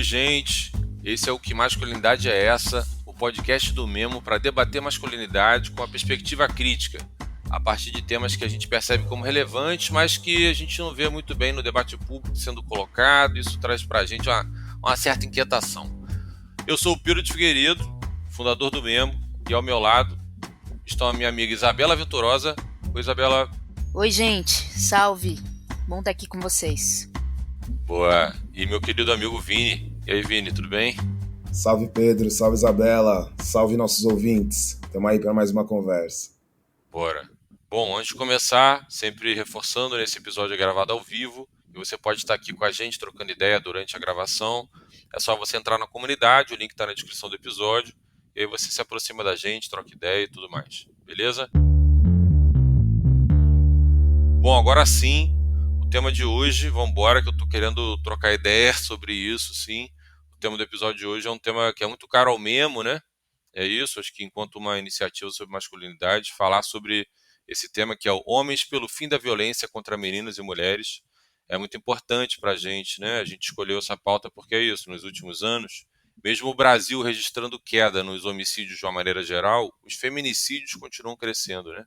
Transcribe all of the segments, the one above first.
Oi, gente. Esse é o Que Masculinidade é Essa? O podcast do Memo para debater masculinidade com a perspectiva crítica, a partir de temas que a gente percebe como relevantes, mas que a gente não vê muito bem no debate público sendo colocado. Isso traz para a gente uma certa inquietação. Eu sou o Piro de Figueiredo, fundador do Memo, e ao meu lado estão a minha amiga Isabela Venturosa. Oi, Isabela. Oi, gente. Salve. Bom estar aqui com vocês. Boa. E meu querido amigo Vini. E aí, Vini, tudo bem? Salve, Pedro. Salve, Isabela. Salve, nossos ouvintes. Estamos aí para mais uma conversa. Bora. Bom, antes de começar, sempre reforçando, nesse episódio é gravado ao vivo e você pode estar aqui com a gente trocando ideia durante a gravação. É só você entrar na comunidade, o link está na descrição do episódio, e aí você se aproxima da gente, troca ideia e tudo mais. Beleza? Bom, agora sim, o tema de hoje, vambora, que eu tô querendo trocar ideia sobre isso, sim. O tema do episódio de hoje é um tema que é muito caro ao Memo, né? É isso, acho que enquanto uma iniciativa sobre masculinidade, falar sobre esse tema que é o Homens pelo Fim da Violência contra Meninas e Mulheres é muito importante para a gente, né? A gente escolheu essa pauta porque é isso, nos últimos anos, mesmo o Brasil registrando queda nos homicídios de uma maneira geral, os feminicídios continuam crescendo, né?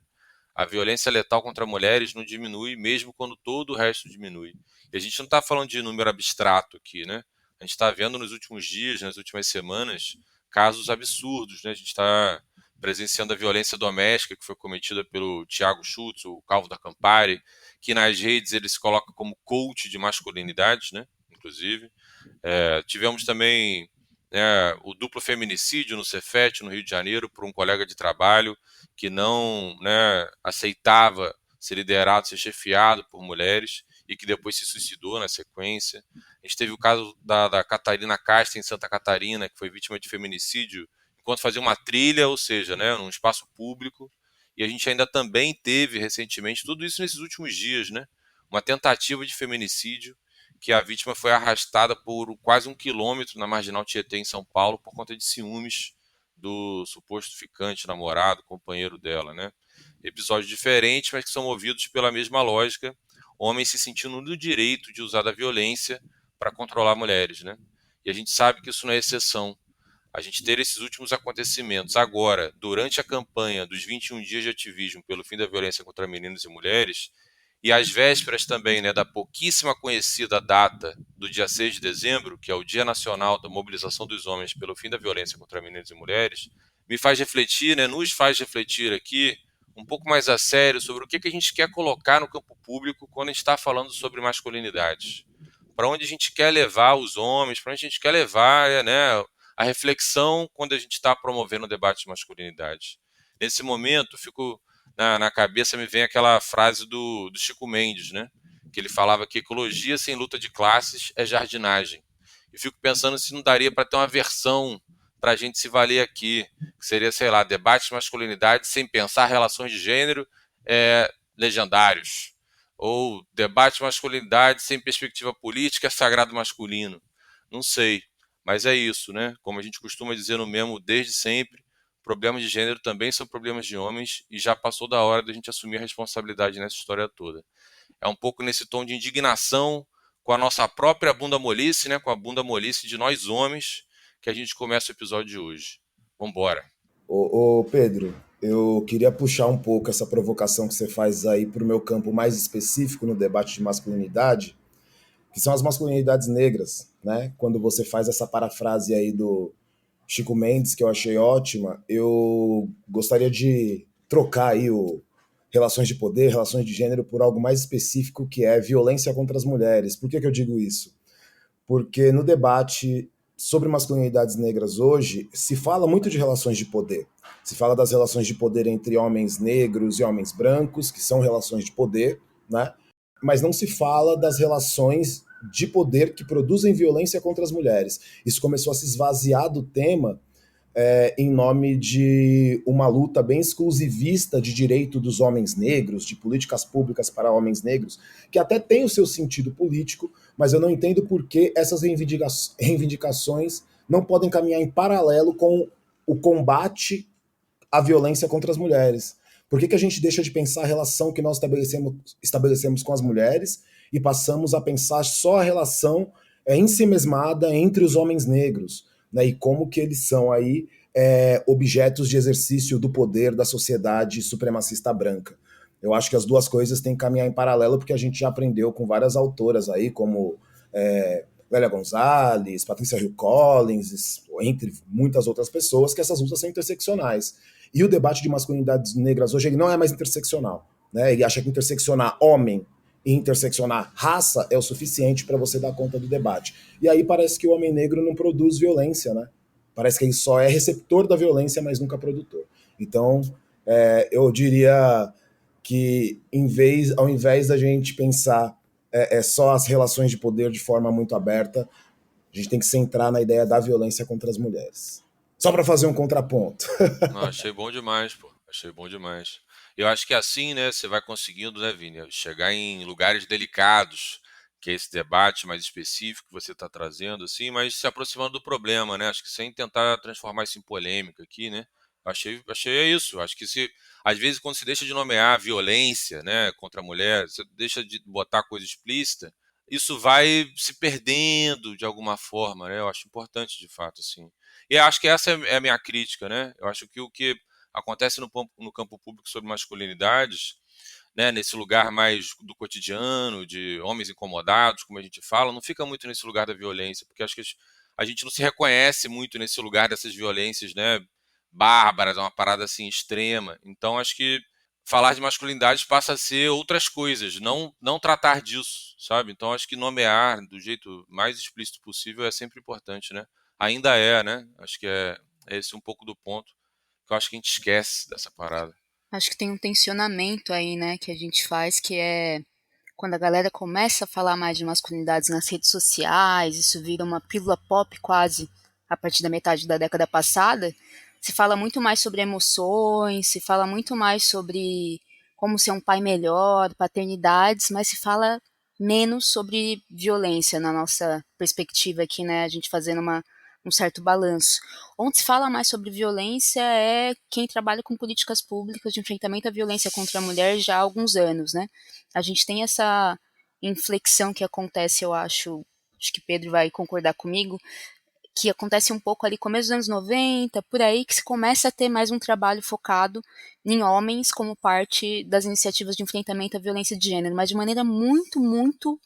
A violência letal contra mulheres não diminui, mesmo quando todo o resto diminui. E a gente não está falando de número abstrato aqui, né? A gente está vendo nos últimos dias, nas últimas semanas, casos absurdos, né? A gente está presenciando a violência doméstica que foi cometida pelo Thiago Schultz, o Calvo da Campari, que nas redes ele se coloca como coach de masculinidade, né? Inclusive. Tivemos também o duplo feminicídio no Cefet, no Rio de Janeiro, por um colega de trabalho que não aceitava ser liderado, ser chefiado por mulheres e que depois se suicidou na sequência. A gente teve o caso da Catarina Castro, em Santa Catarina, que foi vítima de feminicídio enquanto fazia uma trilha, ou seja, num espaço público. E a gente ainda também teve recentemente, tudo isso nesses últimos dias, uma tentativa de feminicídio que a vítima foi arrastada por quase 1 quilômetro na Marginal Tietê, em São Paulo, por conta de ciúmes do suposto ficante, namorado, companheiro dela, né? Episódios diferentes, mas que são movidos pela mesma lógica, homens se sentindo no direito de usar da violência para controlar mulheres, né? E a gente sabe que isso não é exceção. A gente ter esses últimos acontecimentos agora, durante a campanha dos 21 dias de ativismo pelo fim da violência contra meninos e mulheres, e às vésperas também da pouquíssima conhecida data do dia 6 de dezembro, que é o Dia Nacional da Mobilização dos Homens pelo Fim da Violência contra Meninos e Mulheres, me faz refletir, nos faz refletir aqui um pouco mais a sério sobre o que a gente quer colocar no campo público quando a gente está falando sobre masculinidade. Para onde a gente quer levar os homens, para onde a gente quer levar a reflexão quando a gente está promovendo o debate de masculinidade. Nesse momento, fico na cabeça, me vem aquela frase do Chico Mendes, que ele falava que ecologia sem luta de classes é jardinagem. E fico pensando se não daria para ter uma versão para a gente se valer aqui, que seria, sei lá, debate de masculinidade sem pensar relações de gênero legendários. Ou debate de masculinidade sem perspectiva política sagrado masculino. Não sei. Mas é isso, Como a gente costuma dizer no Memo desde sempre, problemas de gênero também são problemas de homens e já passou da hora da gente assumir a responsabilidade nessa história toda. É um pouco nesse tom de indignação com a nossa própria bunda molice, com a bunda molice de nós homens, que a gente começa o episódio de hoje. Vambora. Ô Pedro, eu queria puxar um pouco essa provocação que você faz aí para o meu campo mais específico no debate de masculinidade, que são as masculinidades negras, né? Quando você faz essa parafrase aí do Chico Mendes, que eu achei ótima, eu gostaria de trocar aí o relações de poder, relações de gênero por algo mais específico, que é violência contra as mulheres. Por que eu digo isso? Porque no debate sobre masculinidades negras hoje, se fala muito de relações de poder. Se fala das relações de poder entre homens negros e homens brancos, que são relações de poder, né? Mas não se fala das relações de poder que produzem violência contra as mulheres. Isso começou a se esvaziar do tema em nome de uma luta bem exclusivista de direito dos homens negros, de políticas públicas para homens negros, que até tem o seu sentido político, mas eu não entendo por que essas reivindicações não podem caminhar em paralelo com o combate à violência contra as mulheres. Por que a gente deixa de pensar a relação que nós estabelecemos com as mulheres e passamos a pensar só a relação ensimesmada entre os homens negros, né, e como que eles são aí objetos de exercício do poder da sociedade supremacista branca. Eu acho que as duas coisas têm que caminhar em paralelo, porque a gente já aprendeu com várias autoras aí, como Lélia Gonzalez, Patrícia Hill Collins, entre muitas outras pessoas, que essas lutas são interseccionais. E o debate de masculinidades negras hoje ele não é mais interseccional. Né? Ele acha que interseccionar homem e interseccionar raça é o suficiente para você dar conta do debate. E aí parece que o homem negro não produz violência, né? Parece que ele só é receptor da violência, mas nunca produtor. Então, eu diria que ao invés da gente pensar só as relações de poder de forma muito aberta, a gente tem que centrar na ideia da violência contra as mulheres. Só para fazer um contraponto. Não, achei bom demais, pô. Achei bom demais. Eu acho que assim, né, você vai conseguindo, né, Vini, chegar em lugares delicados, que é esse debate mais específico que você está trazendo, assim, mas se aproximando do problema, né? Acho que sem tentar transformar isso em polêmica aqui, né? Achei isso. Acho que às vezes, quando se deixa de nomear a violência, né, contra a mulher, você deixa de botar coisa explícita, isso vai se perdendo de alguma forma, né? Eu acho importante, de fato, assim. E eu acho que essa é a minha crítica, né? Eu acho que o que acontece no campo público sobre masculinidades, né, nesse lugar mais do cotidiano, de homens incomodados, como a gente fala, não fica muito nesse lugar da violência, porque acho que a gente não se reconhece muito nesse lugar dessas violências, né, bárbaras, é uma parada assim extrema. Então acho que falar de masculinidade passa a ser outras coisas, não tratar disso, sabe? Então acho que nomear do jeito mais explícito possível é sempre importante, né? Ainda é, né? Acho que é esse um pouco do ponto que eu acho que a gente esquece dessa parada. Acho que tem um tensionamento aí, né, que a gente faz, que é quando a galera começa a falar mais de masculinidades nas redes sociais, isso vira uma pílula pop quase a partir da metade da década passada, se fala muito mais sobre emoções, se fala muito mais sobre como ser um pai melhor, paternidades, mas se fala menos sobre violência na nossa perspectiva aqui, né, a gente fazendo um certo balanço. Onde se fala mais sobre violência é quem trabalha com políticas públicas de enfrentamento à violência contra a mulher já há alguns anos, né? A gente tem essa inflexão que acontece, eu acho que Pedro vai concordar comigo, que acontece um pouco ali começo dos anos 90, por aí, que se começa a ter mais um trabalho focado em homens como parte das iniciativas de enfrentamento à violência de gênero, mas de maneira muito, muito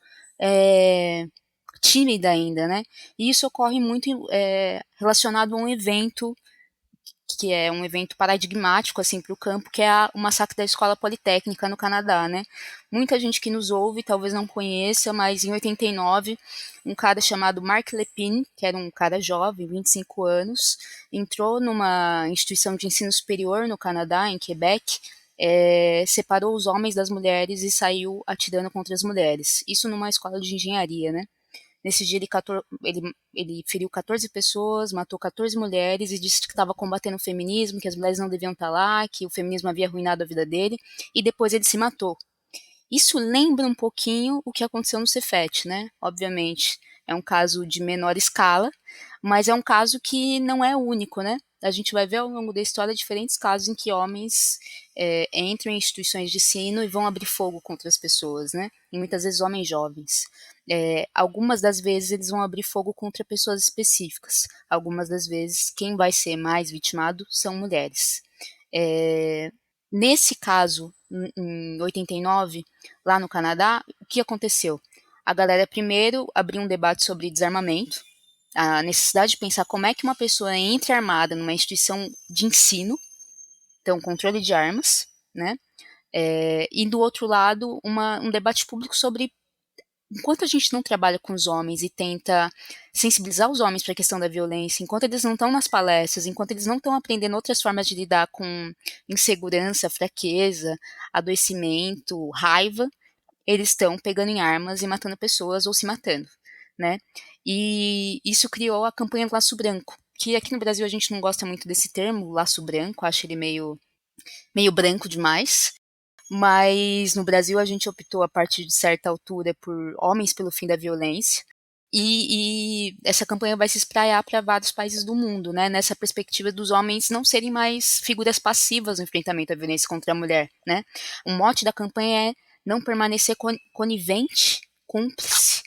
tímida ainda, né? E isso ocorre muito relacionado a um evento que é um evento paradigmático assim para o campo, que é o massacre da Escola Politécnica no Canadá, né? Muita gente que nos ouve talvez não conheça, mas em 89, um cara chamado Mark Lepine, que era um cara jovem, 25 anos, entrou numa instituição de ensino superior no Canadá, em Quebec, separou os homens das mulheres e saiu atirando contra as mulheres. Isso numa escola de engenharia, né? Nesse dia ele feriu 14 pessoas, matou 14 mulheres e disse que estava combatendo o feminismo, que as mulheres não deviam estar lá, que o feminismo havia arruinado a vida dele, e depois ele se matou. Isso lembra um pouquinho o que aconteceu no Cefet, né? Obviamente, é um caso de menor escala, mas é um caso que não é único, né? A gente vai ver ao longo da história diferentes casos em que homens entram em instituições de ensino e vão abrir fogo contra as pessoas, né? E muitas vezes homens jovens. Algumas das vezes eles vão abrir fogo contra pessoas específicas. Algumas das vezes quem vai ser mais vitimado são mulheres. Nesse caso, em 89, lá no Canadá, o que aconteceu? A galera primeiro abriu um debate sobre desarmamento, a necessidade de pensar como é que uma pessoa entra armada numa instituição de ensino, então controle de armas, né? E do outro lado, um debate público sobre enquanto a gente não trabalha com os homens e tenta sensibilizar os homens para a questão da violência, enquanto eles não estão nas palestras, enquanto eles não estão aprendendo outras formas de lidar com insegurança, fraqueza, adoecimento, raiva, eles estão pegando em armas e matando pessoas ou se matando, né? E isso criou a campanha do Laço Branco, que aqui no Brasil a gente não gosta muito desse termo, Laço Branco, acho ele meio branco demais, mas no Brasil a gente optou a partir de certa altura por Homens pelo Fim da Violência, e essa campanha vai se espraiar para vários países do mundo, né, nessa perspectiva dos homens não serem mais figuras passivas no enfrentamento à violência contra a mulher, né. O mote da campanha é não permanecer conivente, cúmplice,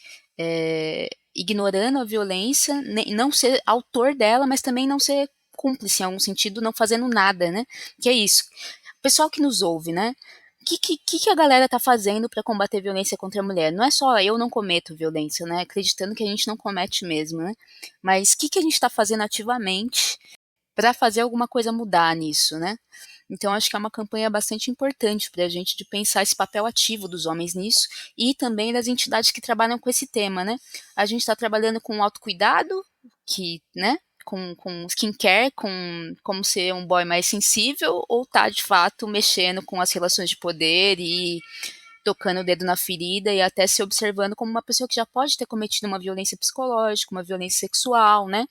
ignorando a violência, não ser autor dela, mas também não ser cúmplice em algum sentido, não fazendo nada, né? Que é isso. O pessoal que nos ouve, né? O que a galera tá fazendo para combater violência contra a mulher? Não é só eu não cometo violência, né? Acreditando que a gente não comete mesmo, né? Mas o que a gente tá fazendo ativamente para fazer alguma coisa mudar nisso, né? Então, acho que é uma campanha bastante importante para a gente de pensar esse papel ativo dos homens nisso e também das entidades que trabalham com esse tema, né? A gente está trabalhando com autocuidado, que, né? Com skincare, com como ser um boy mais sensível, ou tá de fato mexendo com as relações de poder e tocando o dedo na ferida e até se observando como uma pessoa que já pode ter cometido uma violência psicológica, uma violência sexual, né?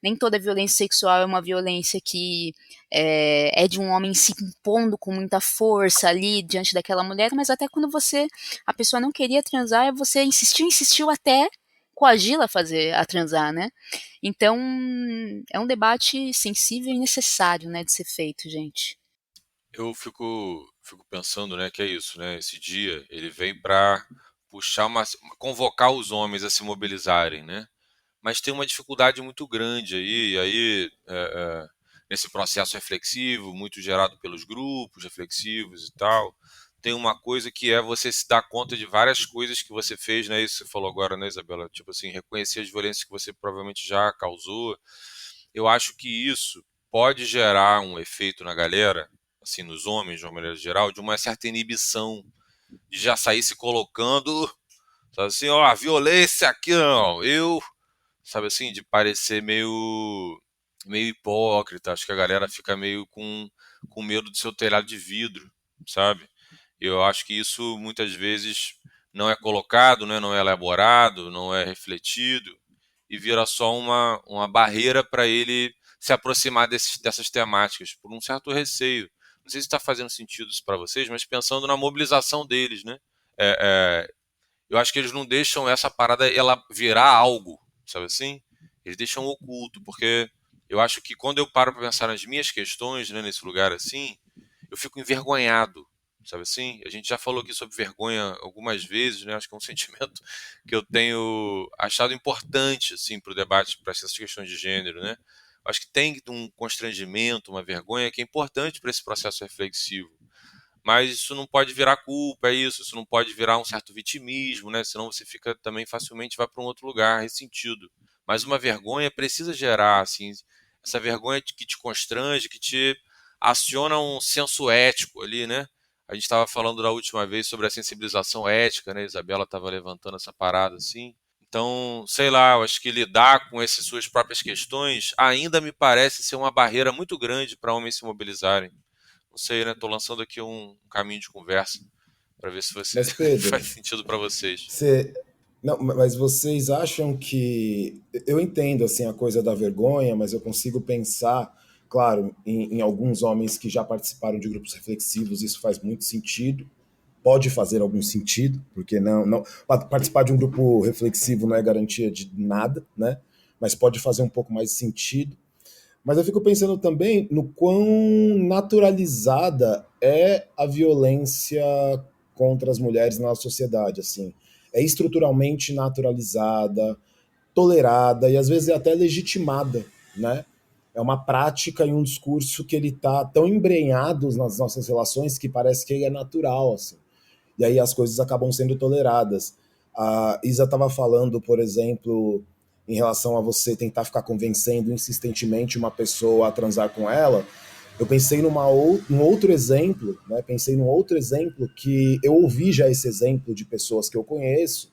Nem toda violência sexual é uma violência que é de um homem se impondo com muita força ali diante daquela mulher, mas até quando a pessoa não queria transar, você insistiu até coagi-la a fazer a transar, né? Então, é um debate sensível e necessário, né, de ser feito, gente. Eu fico pensando, né, que é isso, né? Esse dia ele vem para puxar convocar os homens a se mobilizarem, né? Mas tem uma dificuldade muito grande aí, e aí nesse processo reflexivo, muito gerado pelos grupos reflexivos e tal, tem uma coisa que é você se dar conta de várias coisas que você fez, né? Isso que você falou agora, né, Isabela? Tipo assim, reconhecer as violências que você provavelmente já causou. Eu acho que isso pode gerar um efeito na galera, assim, nos homens, de uma maneira geral, de uma certa inibição, de já sair se colocando, sabe assim, ó, a violência aqui não, sabe assim, de parecer meio hipócrita. Acho que a galera fica meio com medo do seu telhado de vidro, sabe? Eu acho que isso muitas vezes não é colocado, né, não é elaborado, não é refletido e vira só uma barreira para ele se aproximar dessas temáticas por um certo receio. Não sei se está fazendo sentido isso para vocês, mas pensando na mobilização deles, né? Eu acho que eles não deixam essa parada ela virar algo, sabe assim? Eles deixam oculto, porque eu acho que quando eu paro para pensar nas minhas questões, né, nesse lugar assim, eu fico envergonhado, sabe assim? A gente já falou aqui sobre vergonha algumas vezes, né? Acho que é um sentimento que eu tenho achado importante, assim, para o debate, para essas questões de gênero, né? Acho que tem um constrangimento, uma vergonha que é importante para esse processo reflexivo. Mas isso não pode virar culpa, é isso não pode virar um certo vitimismo, né? Senão você fica também facilmente vai para um outro lugar, ressentido. Mas uma vergonha precisa gerar, assim, essa vergonha que te constrange, que te aciona um senso ético ali, né? A gente estava falando da última vez sobre a sensibilização ética, né? A Isabela estava levantando essa parada assim. Então, sei lá, eu acho que lidar com essas suas próprias questões ainda me parece ser uma barreira muito grande para homens se mobilizarem. Não sei, né? Tô lançando aqui um caminho de conversa para ver se você Mas, Pedro, faz sentido para vocês. você. Não, mas vocês acham que. Eu entendo assim a coisa da vergonha, mas eu consigo pensar, claro, em alguns homens que já participaram de grupos reflexivos, isso faz muito sentido. Pode fazer algum sentido, porque não participar de um grupo reflexivo não é garantia de nada, né? Mas pode fazer um pouco mais de sentido. Mas eu fico pensando também no quão naturalizada é a violência contra as mulheres na sociedade, assim. É estruturalmente naturalizada, tolerada e às vezes é até legitimada, né? É uma prática e um discurso que ele tá tão embrenhado nas nossas relações que parece que ele é natural, assim. E aí as coisas acabam sendo toleradas. A Isa estava falando, por exemplo, em relação a você tentar ficar convencendo insistentemente uma pessoa a transar com ela. Eu pensei num outro exemplo, né? Pensei num outro exemplo que eu ouvi já esse exemplo de pessoas que eu conheço,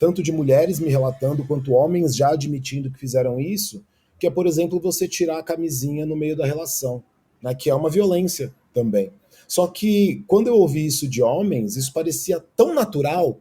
tanto de mulheres me relatando quanto homens já admitindo que fizeram isso, que é, por exemplo, você tirar a camisinha no meio da relação, né? Que é uma violência também. Só que quando eu ouvi isso de homens, isso parecia tão natural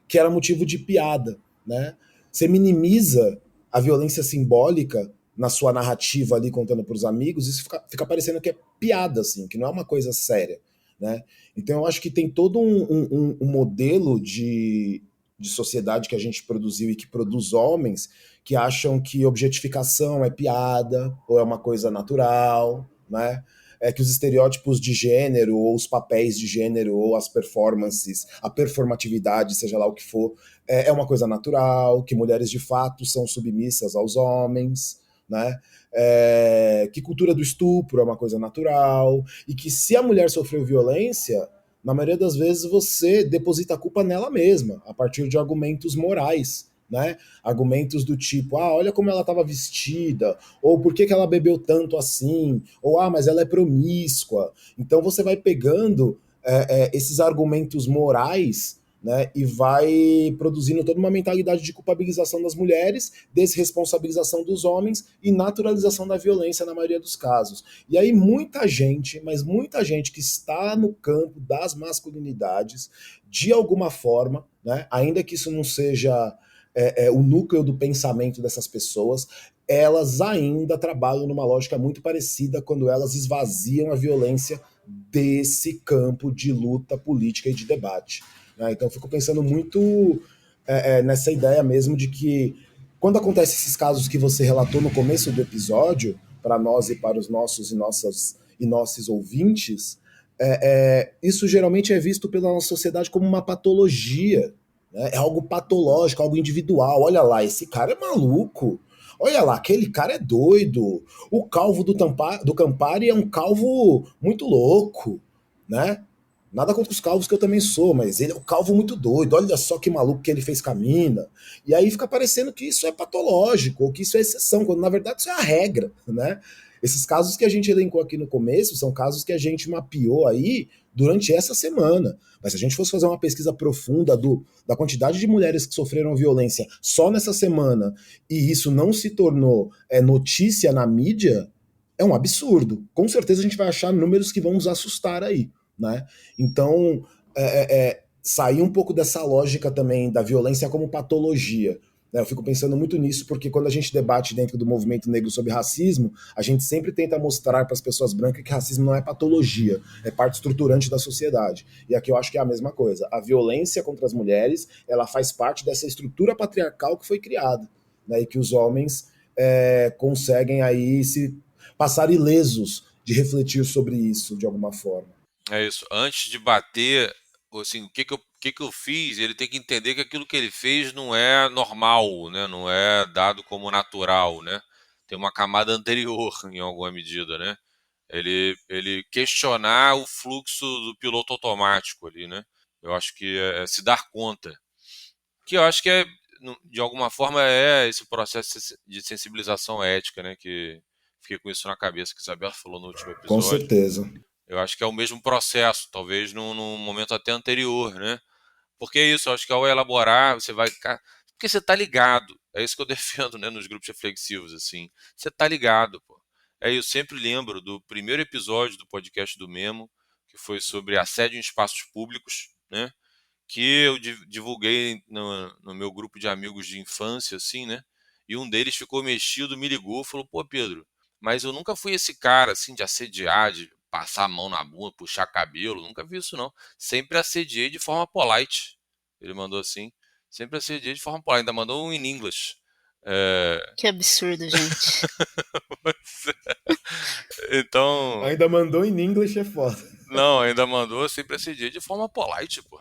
que era motivo de piada, né? Você minimiza a violência simbólica na sua narrativa ali contando para os amigos, isso fica parecendo que é piada, assim, que não é uma coisa séria, né? Então eu acho que tem todo um modelo de sociedade que a gente produziu e que produz homens que acham que objetificação é piada ou é uma coisa natural, né? que os estereótipos de gênero, ou os papéis de gênero, ou as performances, a performatividade, seja lá o que for, é uma coisa natural, que mulheres de fato são submissas aos homens, né? Que cultura do estupro é uma coisa natural, e que se a mulher sofreu violência, na maioria das vezes você deposita a culpa nela mesma, a partir de argumentos morais, né? Argumentos do tipo, olha como ela estava vestida, ou por que, que ela bebeu tanto assim, ou mas ela é promíscua. Então você vai pegando esses argumentos morais, né, e vai produzindo toda uma mentalidade de culpabilização das mulheres, desresponsabilização dos homens e naturalização da violência na maioria dos casos. E aí muita gente, mas muita gente que está no campo das masculinidades, de alguma forma, né, ainda que isso não seja o núcleo do pensamento dessas pessoas, elas ainda trabalham numa lógica muito parecida quando elas esvaziam a violência desse campo de luta política e de debate. Né? Então eu fico pensando muito nessa ideia mesmo de que quando acontecem esses casos que você relatou no começo do episódio, para nós e para os nossos e nossos ouvintes, isso geralmente é visto pela nossa sociedade como uma patologia, né? É algo patológico, algo individual. Olha lá, esse cara é maluco. Olha lá, aquele cara é doido. O calvo do Campari é um calvo muito louco, né? Nada contra os calvos que eu também sou, mas ele é um calvo muito doido. Olha só que maluco que ele fez com a mina. E aí fica parecendo que isso é patológico, ou que isso é exceção, quando na verdade isso é a regra, né? Esses casos que a gente elencou aqui no começo são casos que a gente mapeou aí durante essa semana. Mas se a gente fosse fazer uma pesquisa profunda da quantidade de mulheres que sofreram violência só nessa semana, e isso não se tornou notícia na mídia, é um absurdo. Com certeza a gente vai achar números que vão nos assustar aí, né? Então, sair um pouco dessa lógica também da violência como patologia. Né? Eu fico pensando muito nisso, porque quando a gente debate dentro do movimento negro sobre racismo, a gente sempre tenta mostrar para as pessoas brancas que racismo não é patologia, é parte estruturante da sociedade. E aqui eu acho que é a mesma coisa. A violência contra as mulheres, ela faz parte dessa estrutura patriarcal que foi criada, né? E que os homens conseguem aí se passar ilesos de refletir sobre isso de alguma forma. É isso. Antes de bater, assim, o que que eu fiz, ele tem que entender que aquilo que ele fez não é normal, né? Não é dado como natural, né? Tem uma camada anterior, em alguma medida, né? Ele questionar o fluxo do piloto automático ali, né? Eu acho que é se dar conta. Que eu acho que de alguma forma, é esse processo de sensibilização ética, né? Que fiquei com isso na cabeça que a Isabel falou no último Com episódio. certeza. Eu acho que é o mesmo processo, talvez num momento até anterior, né? Porque é isso, eu acho que ao elaborar, você vai. Porque você tá ligado. É isso que eu defendo, né, nos grupos reflexivos, assim. Você tá ligado, pô. Eu sempre lembro do primeiro episódio do podcast do Memo, que foi sobre assédio em espaços públicos, né? Que eu divulguei no meu grupo de amigos de infância, assim, né? E um deles ficou mexido, me ligou, falou: pô, Pedro, mas eu nunca fui esse cara, assim, de assediar, de passar a mão na bunda, puxar cabelo, nunca vi isso, não. Sempre assediei de forma polite. Ele mandou assim, sempre assediei de forma polite, ainda mandou um in English. Que absurdo, gente. Então, Ainda mandou em inglês, é foda. não, ainda mandou sempre assediei de forma polite, pô.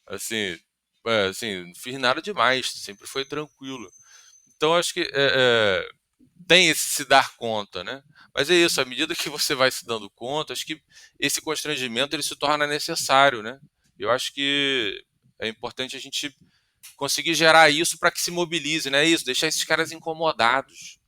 Assim, assim, não fiz nada demais, sempre foi tranquilo. Então acho que tem esse se dar conta, né? Mas é isso, à medida que você vai se dando conta, acho que esse constrangimento ele se torna necessário, né? Eu acho que é importante a gente conseguir gerar isso para que se mobilize, né? Isso, deixar esses caras incomodados,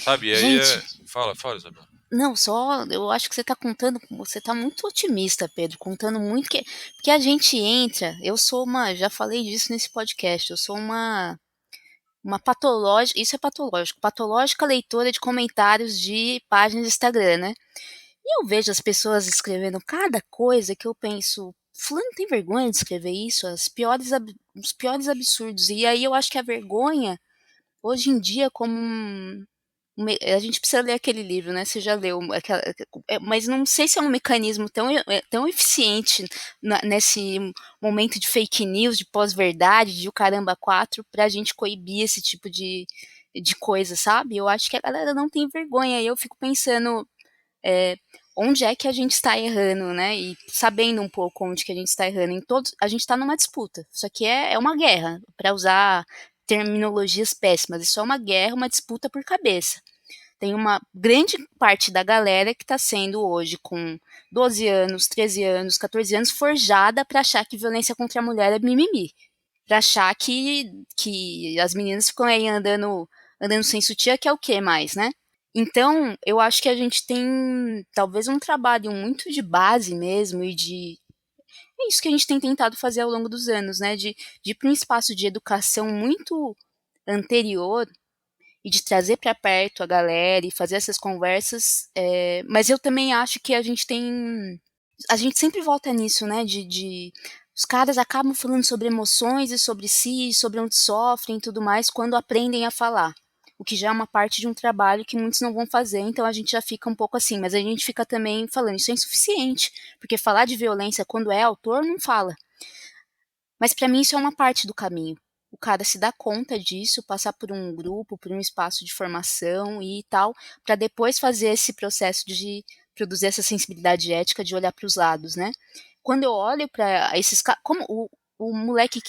sabe? E aí Gente, fala, Isabel. não, só eu acho que você tá muito otimista, Pedro, contando muito que porque a gente entra, eu sou uma, já falei disso nesse podcast, eu sou uma patológica, isso é patológico, patológica leitora de comentários de páginas de Instagram, né? E eu vejo as pessoas escrevendo cada coisa que eu penso, fulano tem vergonha de escrever isso, os piores absurdos. E aí eu acho que a vergonha, hoje em dia, como a gente precisa ler aquele livro, né? Você já leu, mas não sei se é um mecanismo tão eficiente nesse momento de fake news, de pós-verdade, de o caramba quatro, pra gente coibir esse tipo de coisa, sabe? Eu acho que a galera não tem vergonha. E eu fico pensando, é, onde é que a gente está errando, né? E sabendo um pouco onde que a gente está errando. A gente está numa disputa. Isso aqui é uma guerra, para usar terminologias péssimas. Isso é uma guerra, uma disputa por cabeça. Tem uma grande parte da galera que está sendo hoje com 12 anos, 13 anos, 14 anos, forjada para achar que violência contra a mulher é mimimi. Para achar que as meninas ficam aí andando sem sutiã, que é o que mais, né? Então, eu acho que a gente tem talvez um trabalho muito de base mesmo e de. É isso que a gente tem tentado fazer ao longo dos anos, né? De ir para um espaço de educação muito anterior e de trazer para perto a galera e fazer essas conversas. Mas eu também acho que a gente tem. A gente sempre volta nisso, né? Os caras acabam falando sobre emoções e sobre si, sobre onde sofrem e tudo mais, quando aprendem a falar. O que já é uma parte de um trabalho que muitos não vão fazer, então a gente já fica um pouco assim, mas a gente fica também falando, isso é insuficiente, porque falar de violência quando é autor não fala. Mas para mim isso é uma parte do caminho. O cara se dá conta disso, passar por um grupo, por um espaço de formação e tal, para depois fazer esse processo de produzir essa sensibilidade ética de olhar para os lados, né? Quando eu olho para esses caras, como o moleque,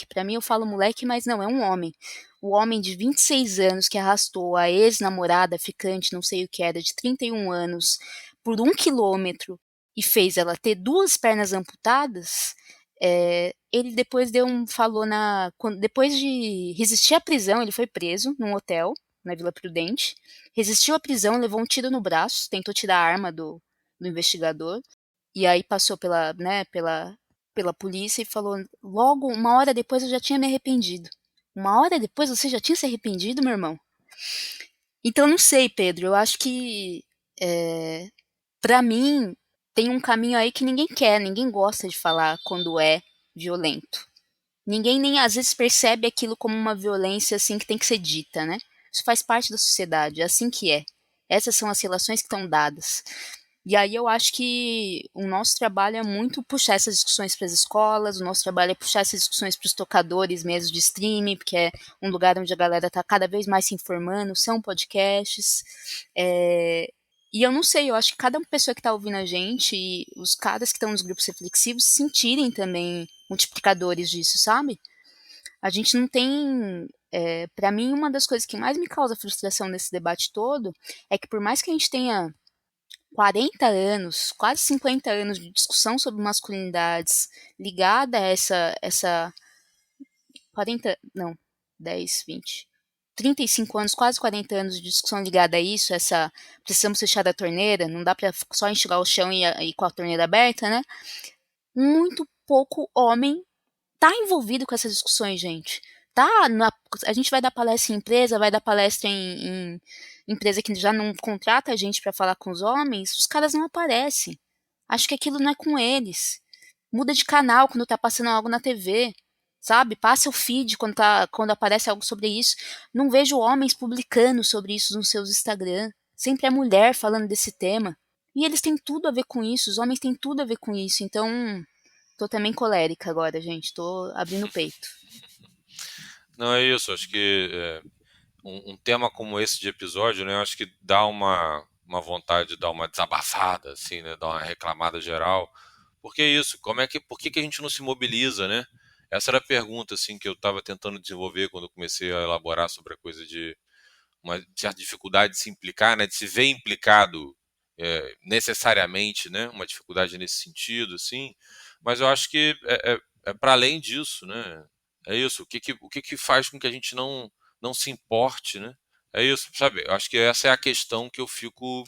para mim eu falo moleque, mas não, é um homem. O homem de 26 anos que arrastou a ex-namorada, ficante, não sei o que era, de 31 anos, por 1 quilômetro e fez ela ter 2 pernas amputadas, ele depois falou depois de resistir à prisão, ele foi preso num hotel na Vila Prudente, resistiu à prisão, levou um tiro no braço, tentou tirar a arma do investigador, e aí passou pela polícia e falou, logo, 1 hora depois eu já tinha me arrependido. 1 hora depois você já tinha se arrependido, meu irmão? Então, não sei, Pedro, eu acho que, para mim, tem um caminho aí que ninguém quer, ninguém gosta de falar quando é violento. Ninguém nem às vezes percebe aquilo como uma violência assim que tem que ser dita, né? Isso faz parte da sociedade, é assim que é. Essas são as relações que estão dadas. E aí eu acho que o nosso trabalho é muito puxar essas discussões para as escolas, o nosso trabalho é puxar essas discussões para os tocadores mesmo de streaming, porque é um lugar onde a galera está cada vez mais se informando, são podcasts. E eu não sei, eu acho que cada pessoa que está ouvindo a gente e os caras que estão nos grupos reflexivos se sentirem também multiplicadores disso, sabe? A gente não tem. Para mim, uma das coisas que mais me causa frustração nesse debate todo é que, por mais que a gente tenha 40 anos, quase 50 anos de discussão sobre masculinidades ligada a essa 40, não, 10, 20, 35 anos, quase 40 anos de discussão ligada a isso, precisamos fechar a torneira, não dá para só enxugar o chão e com a torneira aberta, né? Muito pouco homem tá envolvido com essas discussões, gente. A gente vai dar palestra em empresa, vai dar palestra em empresa que já não contrata a gente para falar com os homens, os caras não aparecem. Acho que aquilo não é com eles. Muda de canal quando tá passando algo na TV, sabe? Passa o feed quando aparece algo sobre isso. Não vejo homens publicando sobre isso nos seus Instagram. Sempre é mulher falando desse tema. E eles têm tudo a ver com isso, os homens têm tudo a ver com isso. Então, tô também colérica agora, gente. Tô abrindo o peito. Não, é isso. Acho que um tema como esse de episódio, né? Acho que dá uma vontade de dar uma desabafada, assim, né? Dar uma reclamada geral. Porque é isso. Por que a gente não se mobiliza, né? Essa era a pergunta, assim, que eu estava tentando desenvolver quando eu comecei a elaborar sobre a coisa de uma certa dificuldade de se implicar, né? De se ver implicado necessariamente, né? Uma dificuldade nesse sentido, assim. Mas eu acho que é para além disso, né? É isso. O que faz com que a gente não se importe, né? É isso, sabe? Eu acho que essa é a questão que eu fico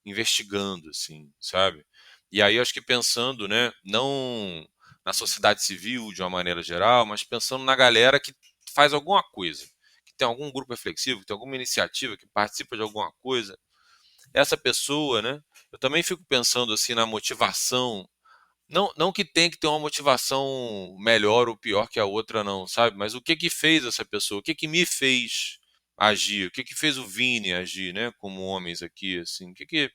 investigando, assim, sabe? E aí eu acho que pensando, né? Não na sociedade civil de uma maneira geral, mas pensando na galera que faz alguma coisa, que tem algum grupo reflexivo, que tem alguma iniciativa, que participa de alguma coisa. Essa pessoa, né? Eu também fico pensando assim na motivação, não que tem que ter uma motivação melhor ou pior que a outra, não, sabe? Mas o que que fez essa pessoa? O que que me fez agir? O que que fez o Vini agir, né? Como homens aqui, assim. O que que...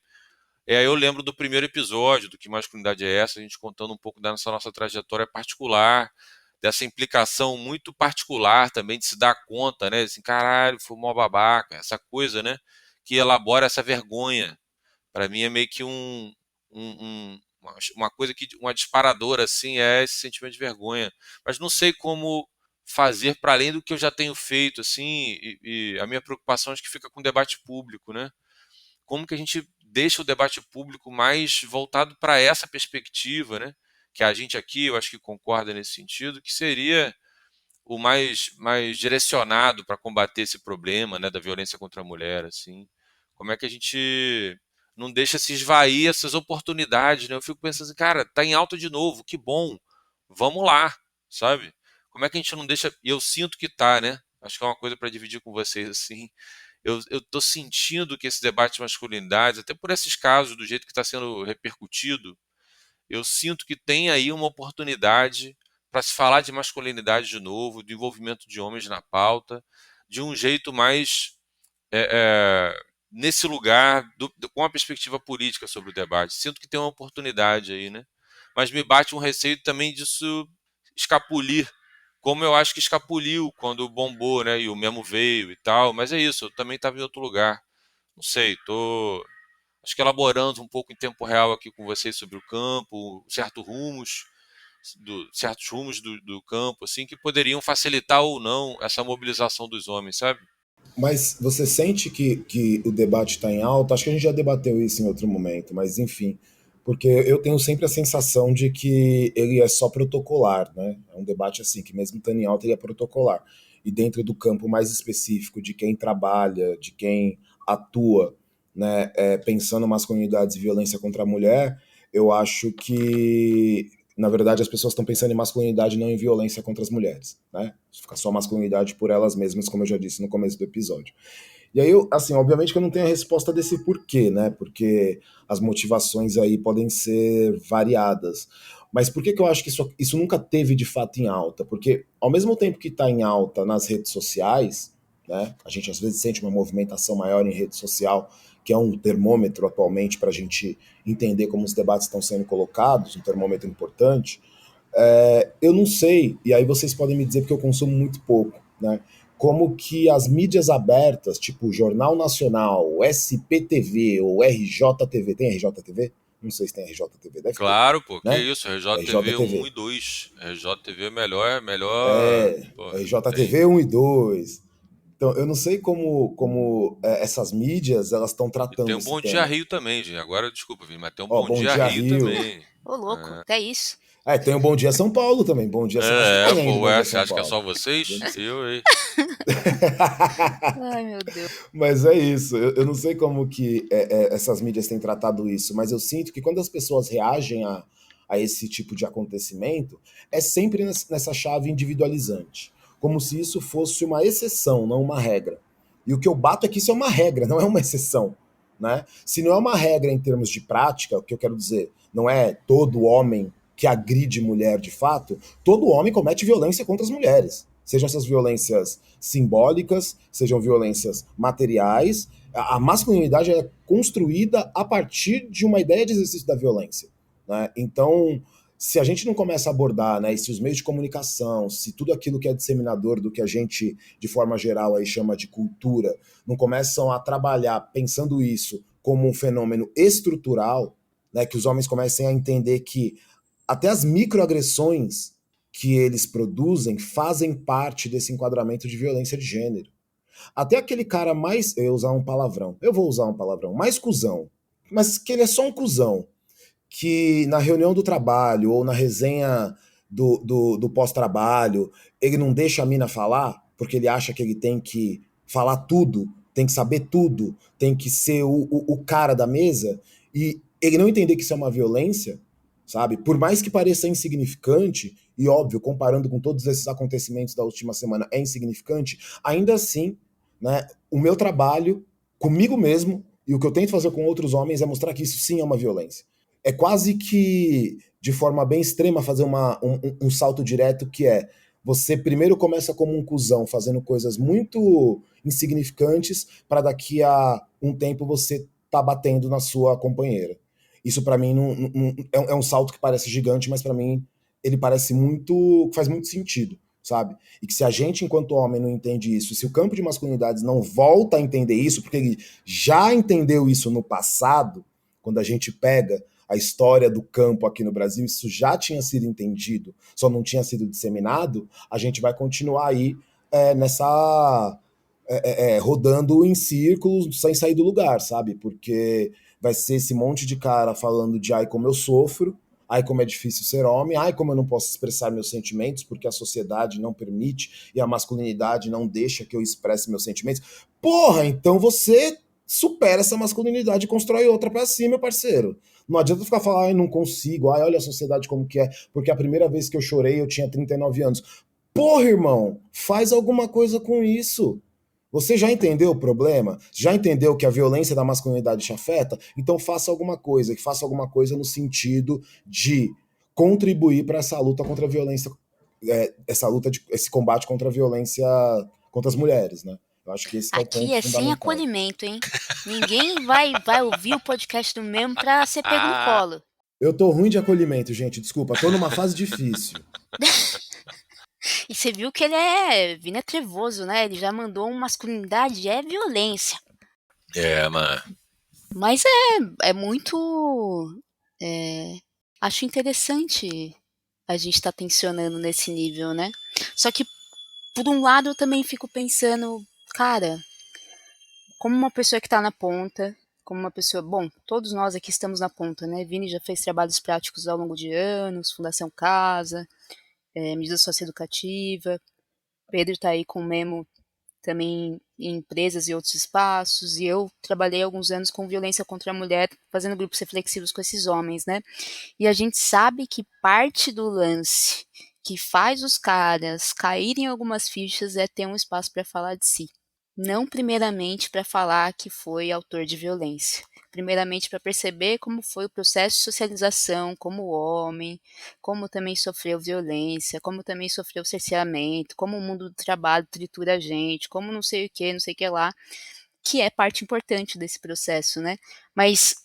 eu lembro do primeiro episódio, do Que Masculinidade é Essa, a gente contando um pouco dessa nossa trajetória particular, dessa implicação muito particular também de se dar conta, né? Assim, caralho, foi mó babaca, essa coisa, né? Que elabora essa vergonha Para mim é meio que uma coisa que uma disparadora assim é esse sentimento de vergonha, mas não sei como fazer para além do que eu já tenho feito assim, e a minha preocupação acho que fica com o debate público, né? Como que a gente deixa o debate público mais voltado para essa perspectiva, né? Que a gente aqui, eu acho que concorda nesse sentido, que seria o mais direcionado para combater esse problema, né, da violência contra a mulher, assim. Como é que a gente não deixa se esvair essas oportunidades, né? Eu fico pensando assim, cara, tá em alta de novo, que bom, vamos lá, sabe? Como é que a gente não deixa, e eu sinto que tá, né? Acho que é uma coisa para dividir com vocês, assim. Eu tô sentindo que esse debate de masculinidades, até por esses casos, do jeito que está sendo repercutido, eu sinto que tem aí uma oportunidade para se falar de masculinidade de novo, de envolvimento de homens na pauta, de um jeito mais é, é, nesse lugar, com a perspectiva política sobre o debate. Sinto que tem uma oportunidade aí, né? Mas me bate um receio também disso escapulir, como eu acho que escapuliu quando bombou, né? E o Memo veio e tal. Mas é isso, eu também estava em outro lugar. Não sei, tô acho que elaborando um pouco em tempo real aqui com vocês sobre o campo, certos rumos do campo, assim, que poderiam facilitar ou não essa mobilização dos homens, sabe? Mas você sente que o debate está em alta? Acho que a gente já debateu isso em outro momento, mas enfim, porque eu tenho sempre a sensação de que ele é só protocolar, né? É um debate assim, que mesmo estando em alta, ele é protocolar. E dentro do campo mais específico de quem trabalha, de quem atua, né, pensando masculinidades e violência contra a mulher, eu acho que, na verdade, as pessoas estão pensando em masculinidade e não em violência contra as mulheres, né? Fica só masculinidade por elas mesmas, como eu já disse no começo do episódio. E aí, eu, assim, obviamente que eu não tenho a resposta desse porquê, né? Porque as motivações aí podem ser variadas. Mas por que eu acho que isso nunca teve de fato em alta? Porque ao mesmo tempo que está em alta nas redes sociais, né? A gente às vezes sente uma movimentação maior em rede social, que é um termômetro atualmente para a gente entender como os debates estão sendo colocados, um termômetro importante. Eu não sei, e aí vocês podem me dizer porque eu consumo muito pouco, né? Como que as mídias abertas, tipo o Jornal Nacional, SPTV ou RJTV, tem RJTV? Não sei se tem RJTV, deve ter, Claro, pô, que né? isso, RJTV 1 RJTV. e 2. RJTV melhor, pô, tem. RJTV 1 e 2. Então, eu não sei como essas mídias elas estão E tem tratando um esse Bom Dia tema. Rio também, gente. Agora, desculpa, Vini, mas tem um Ó, Bom Bom Dia Dia Rio Rio. também. Ô, louco, que é isso? Tem o Bom Dia São Paulo também. Bom Dia São Acho que tem ainda o Pô, Bom Dia você São acha que é Paulo. só vocês? Eu, hein? Ai, meu Deus. Mas é isso. Eu não sei como que essas mídias têm tratado isso, mas eu sinto que quando as pessoas reagem a esse tipo de acontecimento, é sempre nessa chave individualizante. Como se isso fosse uma exceção, não uma regra. E o que eu bato é que isso é uma regra, não é uma exceção. Né? Se não é uma regra em termos de prática, o que eu quero dizer, não é todo homem que agride mulher de fato, todo homem comete violência contra as mulheres. Sejam essas violências simbólicas, sejam violências materiais. A masculinidade é construída a partir de uma ideia de exercício da violência. Né? Então, se a gente não começa a abordar, né, e se os meios de comunicação, se tudo aquilo que é disseminador do que a gente, de forma geral, aí chama de cultura, não começam a trabalhar pensando isso como um fenômeno estrutural, né, que os homens comecem a entender que até as microagressões que eles produzem fazem parte desse enquadramento de violência de gênero. Até aquele cara mais. Eu usar um palavrão. Eu vou usar um palavrão. Mais cuzão. Mas que ele é só um cuzão. Que na reunião do trabalho ou na resenha do pós-trabalho, ele não deixa a mina falar, porque ele acha que ele tem que falar tudo, tem que saber tudo, tem que ser o cara da mesa, e ele não entender que isso é uma violência, sabe? Por mais que pareça insignificante, e óbvio, comparando com todos esses acontecimentos da última semana, é insignificante, ainda assim, né, o meu trabalho comigo mesmo e o que eu tento fazer com outros homens é mostrar que isso sim é uma violência. É quase que, de forma bem extrema, fazer um salto direto que é você primeiro começa como um cuzão fazendo coisas muito insignificantes para daqui a um tempo você tá batendo na sua companheira. Isso para mim é um salto que parece gigante, mas para mim ele parece muito, faz muito sentido, sabe? E que se a gente enquanto homem não entende isso, se o campo de masculinidades não volta a entender isso, porque ele já entendeu isso no passado, quando a gente pega a história do campo aqui no Brasil, isso já tinha sido entendido, só não tinha sido disseminado, a gente vai continuar aí nessa rodando em círculos sem sair do lugar, sabe? Porque vai ser esse monte de cara falando de ai como eu sofro, ai como é difícil ser homem, ai como eu não posso expressar meus sentimentos porque a sociedade não permite e a masculinidade não deixa que eu expresse meus sentimentos. Porra, então você supera essa masculinidade e constrói outra pra si, meu parceiro. Não adianta ficar falando, ai, não consigo, ai, olha a sociedade como que é, porque a primeira vez que eu chorei eu tinha 39 anos. Porra, irmão, faz alguma coisa com isso. Você já entendeu o problema? Já entendeu que a violência da masculinidade te afeta? Então faça alguma coisa, que faça alguma coisa no sentido de contribuir para essa luta contra a violência, esse combate contra a violência contra as mulheres, né? Eu acho que esse que é o Aqui ponto é sem fundamental. acolhimento, hein? Ninguém vai ouvir o podcast do mesmo pra ser pego no Ah, colo. Eu tô ruim de acolhimento, gente, desculpa, tô numa fase difícil. E você viu que Vini é trevoso, né? Ele já mandou um masculinidade é violência. mano. Mas é muito. Acho interessante a gente estar tensionando nesse nível, né? Só que, por um lado, eu também fico pensando, cara, como uma pessoa que está na ponta, como uma pessoa. Bom, todos nós aqui estamos na ponta, né? Vini já fez trabalhos práticos ao longo de anos, Fundação Casa, medida socioeducativa. Pedro está aí com o Memo também em empresas e outros espaços, e eu trabalhei alguns anos com violência contra a mulher, fazendo grupos reflexivos com esses homens, né? E a gente sabe que parte do lance que faz os caras caírem algumas fichas é ter um espaço para falar de si. Não primeiramente para falar que foi autor de violência. Primeiramente para perceber como foi o processo de socialização como homem, como também sofreu violência, como também sofreu cerceamento, como o mundo do trabalho tritura a gente, como não sei o que, não sei o que lá, que é parte importante desse processo, né? Mas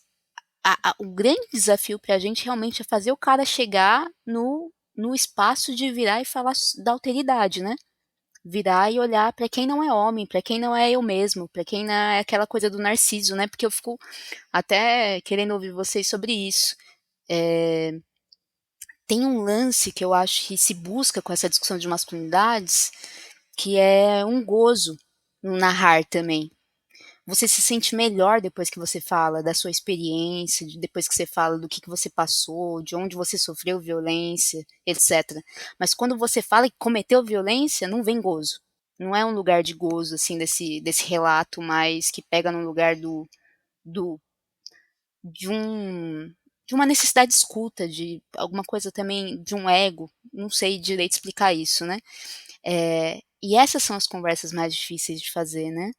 o grande desafio para a gente realmente é fazer o cara chegar no espaço de virar e falar da alteridade, né? Virar e olhar para quem não é homem, para quem não é eu mesmo, para quem não é aquela coisa do narciso, né? Porque eu fico até querendo ouvir vocês sobre isso. É, tem um lance que eu acho que se busca com essa discussão de masculinidades, que é um gozo no narrar também. Você se sente melhor depois que você fala da sua experiência, depois que você fala do que você passou, de onde você sofreu violência, etc. Mas quando você fala que cometeu violência, não vem gozo. Não é um lugar de gozo, assim, desse relato, mas que pega no lugar do de um de uma necessidade de escuta, de alguma coisa também, de um ego, não sei direito explicar isso, né? E essas são as conversas mais difíceis de fazer, né?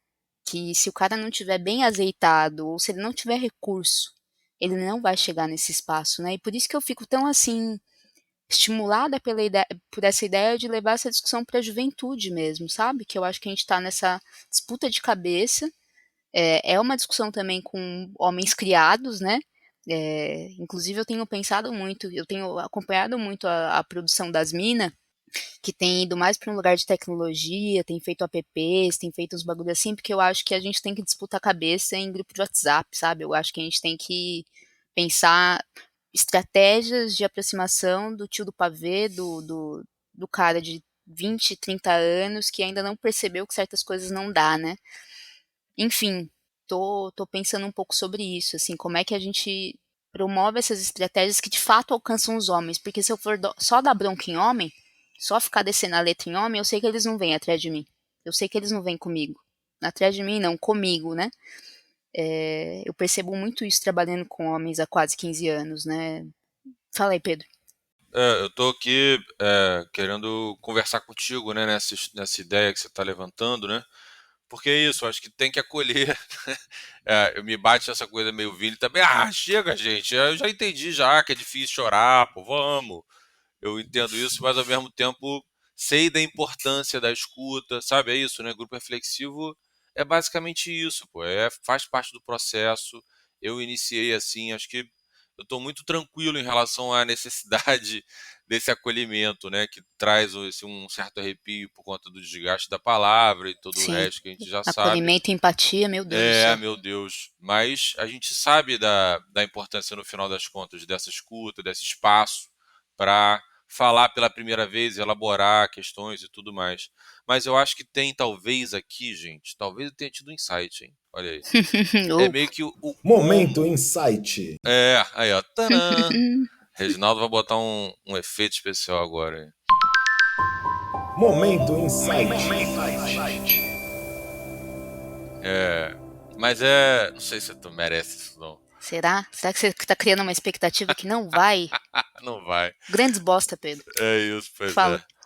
Que se o cara não tiver bem azeitado, ou se ele não tiver recurso, ele não vai chegar nesse espaço, né? E por isso que eu fico tão assim, estimulada por essa ideia de levar essa discussão para a juventude mesmo, sabe? Que eu acho que a gente está nessa disputa de cabeça. É uma discussão também com homens criados, né? Inclusive eu tenho pensado muito, eu tenho acompanhado muito a produção das minas, que tem ido mais para um lugar de tecnologia, tem feito apps, tem feito uns bagulho assim, porque eu acho que a gente tem que disputar a cabeça em grupo de WhatsApp, sabe? Eu acho que a gente tem que pensar estratégias de aproximação do tio do pavê, do cara de 20, 30 anos que ainda não percebeu que certas coisas não dá, né? Enfim, tô pensando um pouco sobre isso, assim, como é que a gente promove essas estratégias que de fato alcançam os homens, porque se eu for só dar bronca em homem, só ficar descendo a letra em homem, eu sei que eles não vêm atrás de mim. Eu sei que eles não vêm comigo. Atrás de mim, não, comigo, né? Eu percebo muito isso trabalhando com homens há quase 15 anos, né? Fala aí, Pedro. Eu tô aqui querendo conversar contigo, né, nessa ideia que você está levantando, né? Porque é isso, eu acho que tem que acolher. Eu me bate essa coisa meio Vini também. Ah, chega, gente. Eu já entendi já que é difícil chorar, pô, vamos. Eu entendo isso, mas ao mesmo tempo sei da importância da escuta, sabe? É isso, né? Grupo reflexivo é basicamente isso, pô. Faz parte do processo. Eu iniciei assim, acho que eu estou muito tranquilo em relação à necessidade desse acolhimento, né, que traz um certo arrepio por conta do desgaste da palavra e todo o Sim. resto que a gente já sabe. Acolhimento e empatia, meu Deus do céu. Meu Deus. Mas a gente sabe da importância, no final das contas, dessa escuta, desse espaço para falar pela primeira vez, elaborar questões e tudo mais. Mas eu acho que tem, talvez, aqui, gente, talvez eu tenha tido um insight, hein? Olha aí. É Ou, meio que o Momento como. Insight. Aí, ó. Tadã! Reginaldo vai botar um efeito especial agora. Hein? Momento Insight. Mas não sei se tu merece isso, não. será? Será que você tá criando uma expectativa que não vai? Não vai. Grandes bosta, Pedro. É isso, pois Fala. é.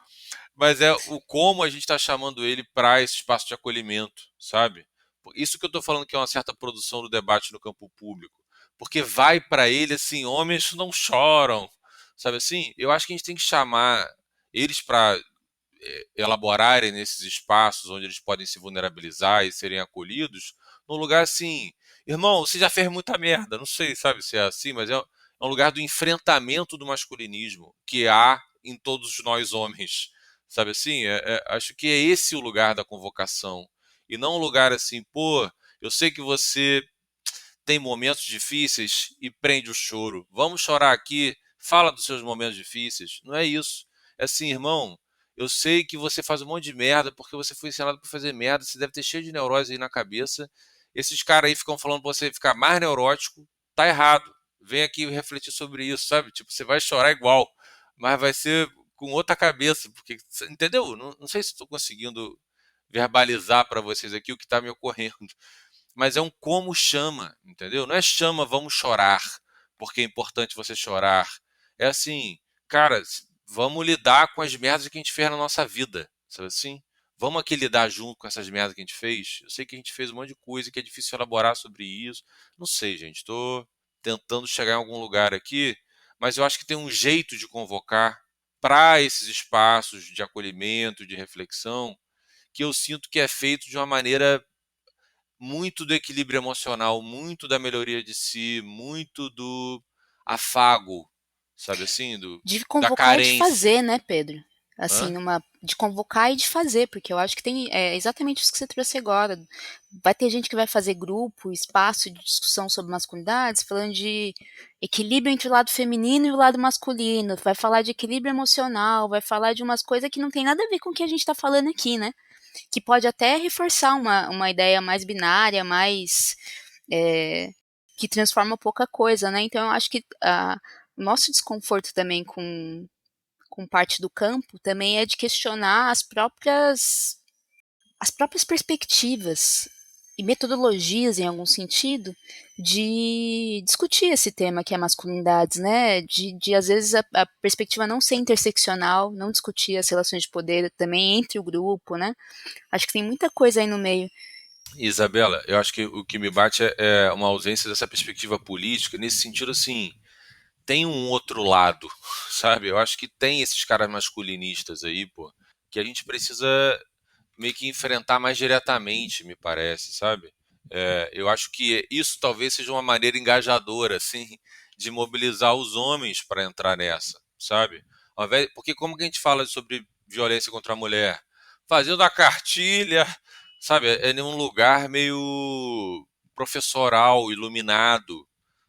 Mas é o como a gente está chamando ele para esse espaço de acolhimento, sabe? Isso que eu estou falando que é uma certa produção do debate no campo público. Porque vai para ele assim, homens não choram, sabe assim? Eu acho que a gente tem que chamar eles para elaborarem nesses espaços onde eles podem se vulnerabilizar e serem acolhidos, num lugar assim, irmão, você já fez muita merda, não sei, sabe, se é assim, mas é um lugar do enfrentamento do masculinismo que há em todos nós homens, sabe assim? Acho que é esse o lugar da convocação e não um lugar assim, pô, eu sei que você tem momentos difíceis e prende o choro. Vamos chorar aqui, fala dos seus momentos difíceis. Não é isso. É assim, irmão, eu sei que você faz um monte de merda porque você foi ensinado para fazer merda, você deve ter cheio de neurose aí na cabeça. Esses caras aí ficam falando pra você ficar mais neurótico, tá errado. Vem aqui refletir sobre isso, sabe? Tipo, você vai chorar igual, mas vai ser com outra cabeça, porque, entendeu? Não sei se estou conseguindo verbalizar para vocês aqui o que está me ocorrendo, mas é um como chama, entendeu? Não é chama, vamos chorar, porque é importante você chorar. É assim, cara, vamos lidar com as merdas que a gente fez na nossa vida, sabe assim? Vamos aqui lidar junto com essas merdas que a gente fez. Eu sei que a gente fez um monte de coisa que é difícil elaborar sobre isso. Não sei, gente, estou tentando chegar em algum lugar aqui, mas eu acho que tem um jeito de convocar para esses espaços de acolhimento, de reflexão, que eu sinto que é feito de uma maneira muito do equilíbrio emocional, muito da melhoria de si, muito do afago, sabe assim, De da convocar e de carência. fazer, né, Pedro? Assim, Hã? de convocar e de fazer, porque eu acho que tem exatamente isso que você trouxe agora. Vai ter gente que vai fazer grupo, espaço de discussão sobre masculinidades, falando de equilíbrio entre o lado feminino e o lado masculino, vai falar de equilíbrio emocional, vai falar de umas coisas que não tem nada a ver com o que a gente está falando aqui, né? Que pode até reforçar uma ideia mais binária, mais é, que transforma pouca coisa, né? Então eu acho que o nosso desconforto também com parte do campo também é de questionar as próprias perspectivas e metodologias, em algum sentido, de discutir esse tema que é masculinidades, né? De às vezes a perspectiva não ser interseccional, não discutir as relações de poder também entre o grupo, né? Acho que tem muita coisa aí no meio. Isabela, eu acho que o que me bate é uma ausência dessa perspectiva política, nesse sentido assim, tem um outro lado, sabe? Eu acho que tem esses caras masculinistas aí, pô, que a gente precisa meio que enfrentar mais diretamente, me parece, sabe? Eu acho que isso talvez seja uma maneira engajadora, assim, de mobilizar os homens para entrar nessa, sabe? Porque como que a gente fala sobre violência contra a mulher? Fazendo a cartilha, sabe? É num lugar meio professoral, iluminado,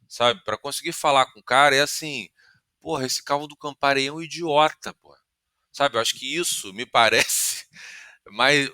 sabe? Para conseguir falar com o cara é assim, porra, esse Calvo do Campari é um idiota, porra. Sabe? Eu acho que isso me parece mais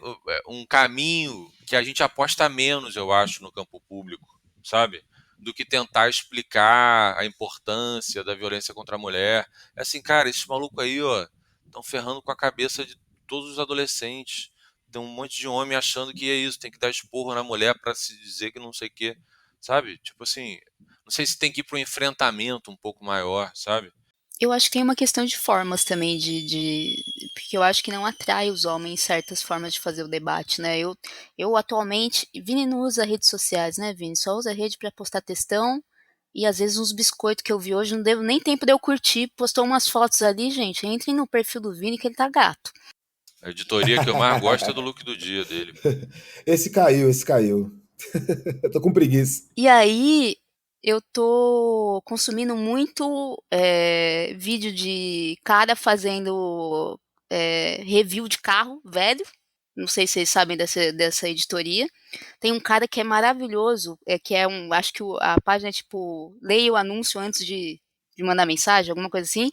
um caminho que a gente aposta menos, eu acho, no campo público, sabe? Do que tentar explicar a importância da violência contra a mulher. É assim, cara, esses malucos aí, ó, estão ferrando com a cabeça de todos os adolescentes. Tem um monte de homem achando que é isso, tem que dar esporro na mulher para se dizer que não sei o quê, sabe? Tipo assim, não sei se tem que ir para um enfrentamento um pouco maior, sabe? Eu acho que tem uma questão de formas também, porque eu acho que não atrai os homens certas formas de fazer o debate, né? Eu atualmente, Vini não usa redes sociais, né, Vini? Só usa rede para postar textão e às vezes uns biscoitos que eu vi hoje não devo nem tempo de eu curtir, postou umas fotos ali, gente. Entrem no perfil do Vini que ele tá gato. A editoria que eu mais gosto é do look do dia dele. Esse caiu, esse caiu. Eu tô com preguiça. E aí Eu tô consumindo muito vídeo de cara fazendo review de carro velho. Não sei se vocês sabem dessa editoria. Tem um cara que é maravilhoso, que é um. Acho que a página é tipo, leia o anúncio antes de mandar mensagem, alguma coisa assim.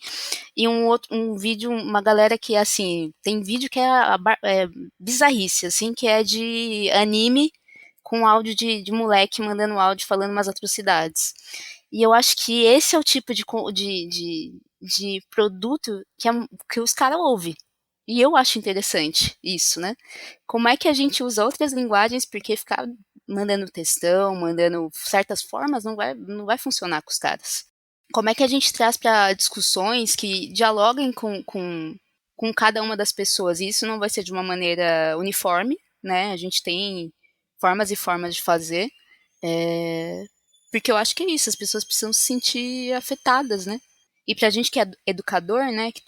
E um vídeo, uma galera que é assim, tem vídeo que é bizarrice, assim, que é de anime com áudio de moleque mandando áudio falando umas atrocidades. E eu acho que esse é o tipo de produto que os caras ouvem. E eu acho interessante isso, né? Como é que a gente usa outras linguagens, porque ficar mandando textão, mandando certas formas, não vai funcionar com os caras. Como é que a gente traz para discussões que dialoguem com cada uma das pessoas? E isso não vai ser de uma maneira uniforme, né? A gente tem formas e formas de fazer. É, porque eu acho que é isso, as pessoas precisam se sentir afetadas, né? E pra gente que é educador, né, que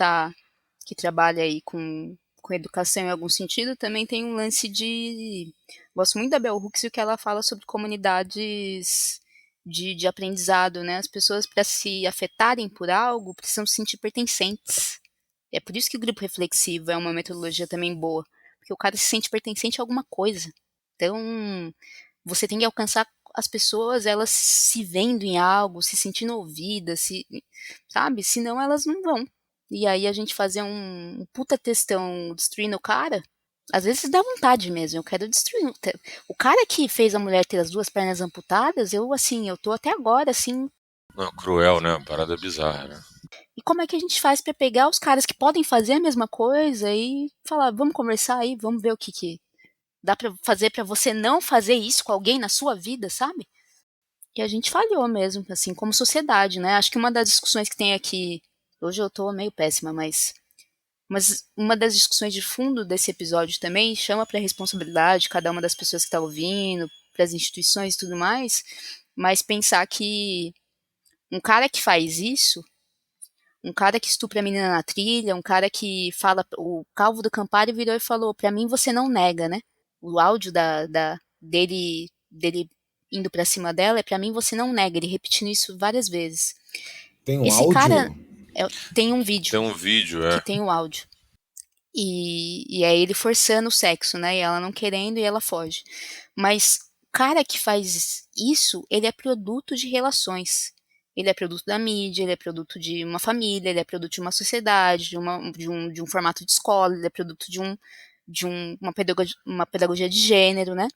trabalha aí com educação em algum sentido, também tem um lance de. Gosto muito da Bell Hooks e o que ela fala sobre comunidades de aprendizado, né? As pessoas, para se afetarem por algo, precisam se sentir pertencentes. É por isso que o grupo reflexivo é uma metodologia também boa, porque o cara se sente pertencente a alguma coisa. Então, você tem que alcançar as pessoas, elas se vendo em algo, se sentindo ouvidas, sabe? Senão elas não vão. E aí a gente fazer um puta textão destruindo o cara, às vezes dá vontade mesmo, eu quero destruir. O cara que fez a mulher ter as duas pernas amputadas, eu tô até agora, assim. Não, cruel, né? Uma parada bizarra, né? E como é que a gente faz pra pegar os caras que podem fazer a mesma coisa e falar, vamos conversar aí, vamos ver o que dá pra fazer pra você não fazer isso com alguém na sua vida, sabe? E a gente falhou mesmo, assim, como sociedade, né? Acho que uma das discussões que tem aqui, hoje eu tô meio péssima, mas uma das discussões de fundo desse episódio também chama para responsabilidade cada uma das pessoas que está ouvindo, para as instituições e tudo mais, mas pensar que um cara que faz isso, um cara que estupra a menina na trilha, um cara que fala, o Calvo do Campari virou e falou, para mim você não nega, né? O áudio dele indo para cima dela, para mim você não nega, ele repetindo isso várias vezes. Tem um Esse cara áudio? tem um vídeo Tem um vídeo, que tem o áudio. E é ele forçando o sexo, né? E ela não querendo e ela foge. Mas o cara que faz isso, ele é produto de relações. Ele é produto da mídia, ele é produto de uma família, ele é produto de uma sociedade, de um formato de escola, ele é produto uma pedagogia de gênero, né?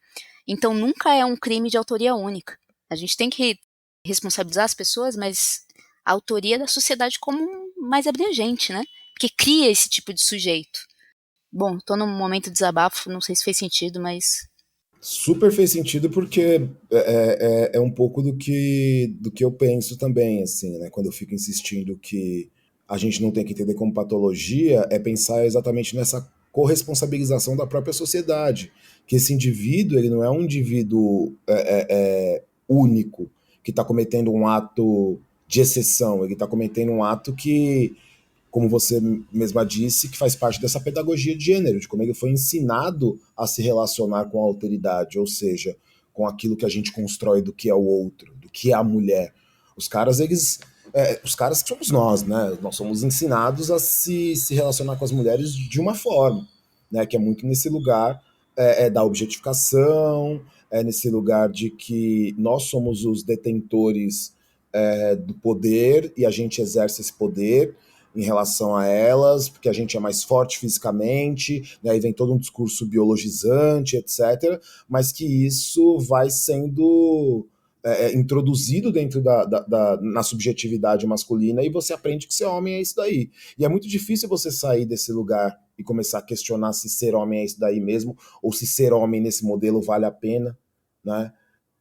Então nunca é um crime de autoria única. A gente tem que responsabilizar as pessoas, mas a autoria da sociedade como mais abrangente, né? Porque cria esse tipo de sujeito. Bom, tô num momento de desabafo, não sei se fez sentido, mas. Super fez sentido porque é um pouco do que eu penso também, assim, né? Quando eu fico insistindo que a gente não tem que entender como patologia, é pensar exatamente nessa corresponsabilização da própria sociedade. Que esse indivíduo, ele não é um indivíduo único que está cometendo um ato de exceção, ele está cometendo um ato que, como você mesma disse, que faz parte dessa pedagogia de gênero, de como ele foi ensinado a se relacionar com a alteridade, ou seja, com aquilo que a gente constrói do que é o outro, do que é a mulher. Os caras, os caras que somos nós, né? Nós somos ensinados a se relacionar com as mulheres de uma forma, né? Que é muito nesse lugar da objetificação, nesse lugar de que nós somos os detentores do poder e a gente exerce esse poder em relação a elas, porque a gente é mais forte fisicamente, né, aí vem todo um discurso biologizante, etc., mas que isso vai sendo introduzido dentro na subjetividade masculina e você aprende que ser homem é isso daí. E é muito difícil você sair desse lugar e começar a questionar se ser homem é isso daí mesmo, ou se ser homem nesse modelo vale a pena, né?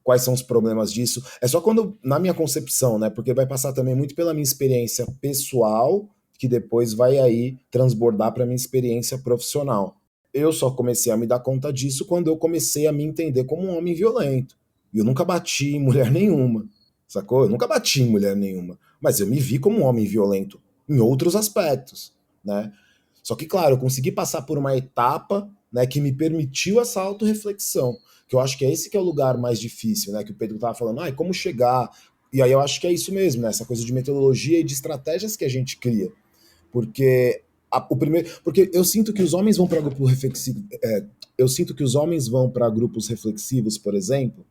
Quais são os problemas disso? É só quando, na minha concepção, né? Porque vai passar também muito pela minha experiência pessoal, que depois vai aí transbordar para minha experiência profissional. Eu só comecei a me dar conta disso quando eu comecei a me entender como um homem violento. E eu nunca bati em mulher nenhuma, sacou? Eu nunca bati em mulher nenhuma, mas eu me vi como um homem violento em outros aspectos, né? Só que, claro, eu consegui passar por uma etapa, né, que me permitiu essa autorreflexão, que eu acho que é esse que é o lugar mais difícil, né, que o Pedro estava falando, como chegar, E aí eu acho que é isso mesmo, né? Essa coisa de metodologia e de estratégias que a gente cria. Porque o primeiro, porque eu sinto que os homens vão para grupo reflexivo, eu sinto que os homens vão para grupos reflexivos, por exemplo,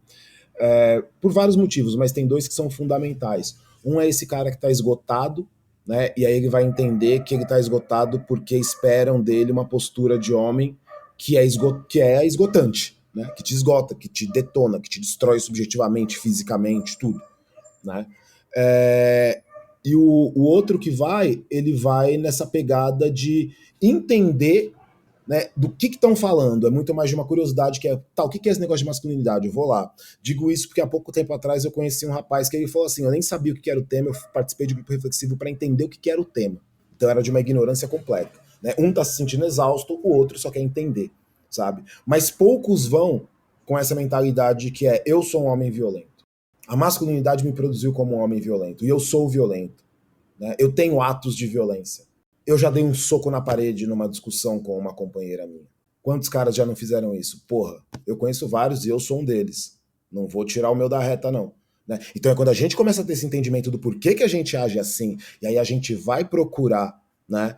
por vários motivos, mas tem dois que são fundamentais. Um é esse cara que está esgotado, né? E aí ele vai entender que ele está esgotado porque esperam dele uma postura de homem que é esgotante, né? Que te esgota, que te detona, que te destrói subjetivamente, fisicamente, tudo, né? E o outro que ele vai nessa pegada de entender, né, do que estão falando. É muito mais de uma curiosidade que é, tá, o que é esse negócio de masculinidade? Eu vou lá. Digo isso porque há pouco tempo atrás eu conheci um rapaz que ele falou assim, eu nem sabia o que era o tema, eu participei de um grupo reflexivo para entender o que era o tema. Então era de uma ignorância completa. Né? Um tá se sentindo exausto, o outro só quer entender, sabe? Mas poucos vão com essa mentalidade que é, eu sou um homem violento. A masculinidade me produziu como um homem violento, e eu sou violento. Né? Eu tenho atos de violência. Eu já dei um soco na parede numa discussão com uma companheira minha. Quantos caras já não fizeram isso? Porra, eu conheço vários e eu sou um deles. Não vou tirar o meu da reta, não. Né? Então é quando a gente começa a ter esse entendimento do porquê que a gente age assim, e aí a gente vai procurar, né,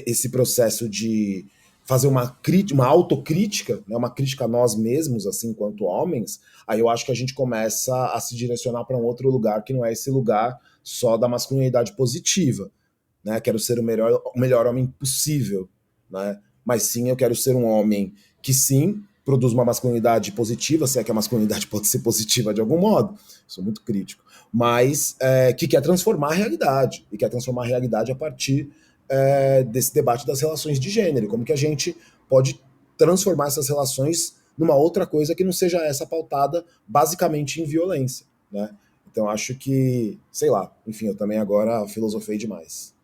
esse processo de fazer uma autocrítica, né, uma crítica a nós mesmos, assim, enquanto homens, aí eu acho que a gente começa a se direcionar para um outro lugar que não é esse lugar só da masculinidade positiva, né? Quero ser o melhor homem possível, né? Mas sim, eu quero ser um homem que sim produz uma masculinidade positiva, se é que a masculinidade pode ser positiva de algum modo, sou muito crítico, mas que quer transformar a realidade, e quer transformar a realidade a partir desse debate das relações de gênero, como que a gente pode transformar essas relações numa outra coisa que não seja essa pautada basicamente em violência, né? Então acho que, sei lá, enfim, eu também agora filosofei demais.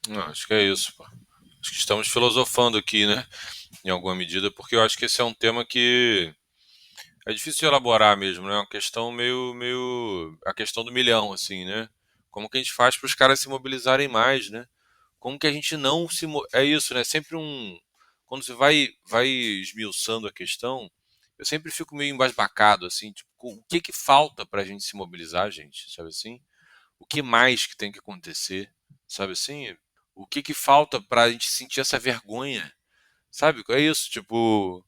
Não, acho que é isso, pô. Acho que estamos filosofando aqui, né? Em alguma medida, porque eu acho que esse é um tema que é difícil de elaborar mesmo, né? É uma questão meio a questão do milhão, assim, né? Como que a gente faz para os caras se mobilizarem mais, né? Como que a gente não se é isso, né? Sempre quando você vai esmiuçando a questão, eu sempre fico meio embasbacado, assim, tipo, o que que falta para a gente se mobilizar, gente, sabe assim? O que mais que tem que acontecer, sabe assim? O que que falta para a gente sentir essa vergonha, sabe? É isso, tipo,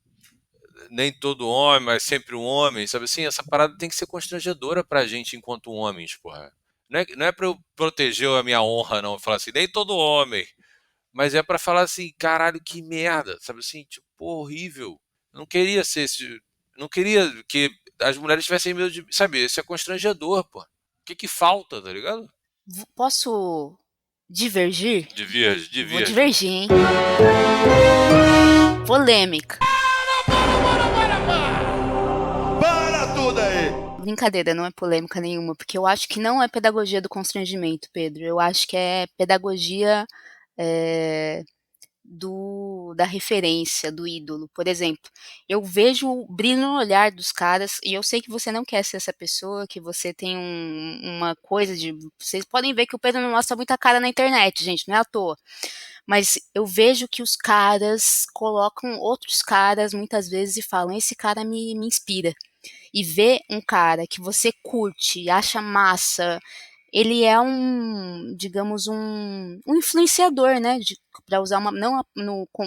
nem todo homem, mas sempre um homem, sabe assim? Essa parada tem que ser constrangedora pra gente enquanto homens, porra. Não é pra eu proteger a minha honra, não. Falar assim, nem todo homem. Mas é pra falar assim, caralho, que merda, sabe assim? Tipo, pô, horrível. Eu não queria ser esse. Não queria que as mulheres tivessem medo de. Sabe, isso é constrangedor, pô. O que que falta, tá ligado? Posso divergir? Divirge, Vou divirge. divergir, hein? Polêmica. Para tudo aí! Brincadeira, não é polêmica nenhuma, porque eu acho que não é pedagogia do constrangimento, Pedro. Eu acho que é pedagogia é, da referência, do ídolo. Por exemplo, eu vejo o brilho no olhar dos caras, e eu sei que você não quer ser essa pessoa, que você tem uma coisa de. Vocês podem ver que o Pedro não mostra muita cara na internet, gente, não é à toa. Mas eu vejo que os caras colocam outros caras muitas vezes e falam: esse cara me inspira. E ver um cara que você curte, acha massa, ele é digamos, um influenciador, né? Para usar uma, não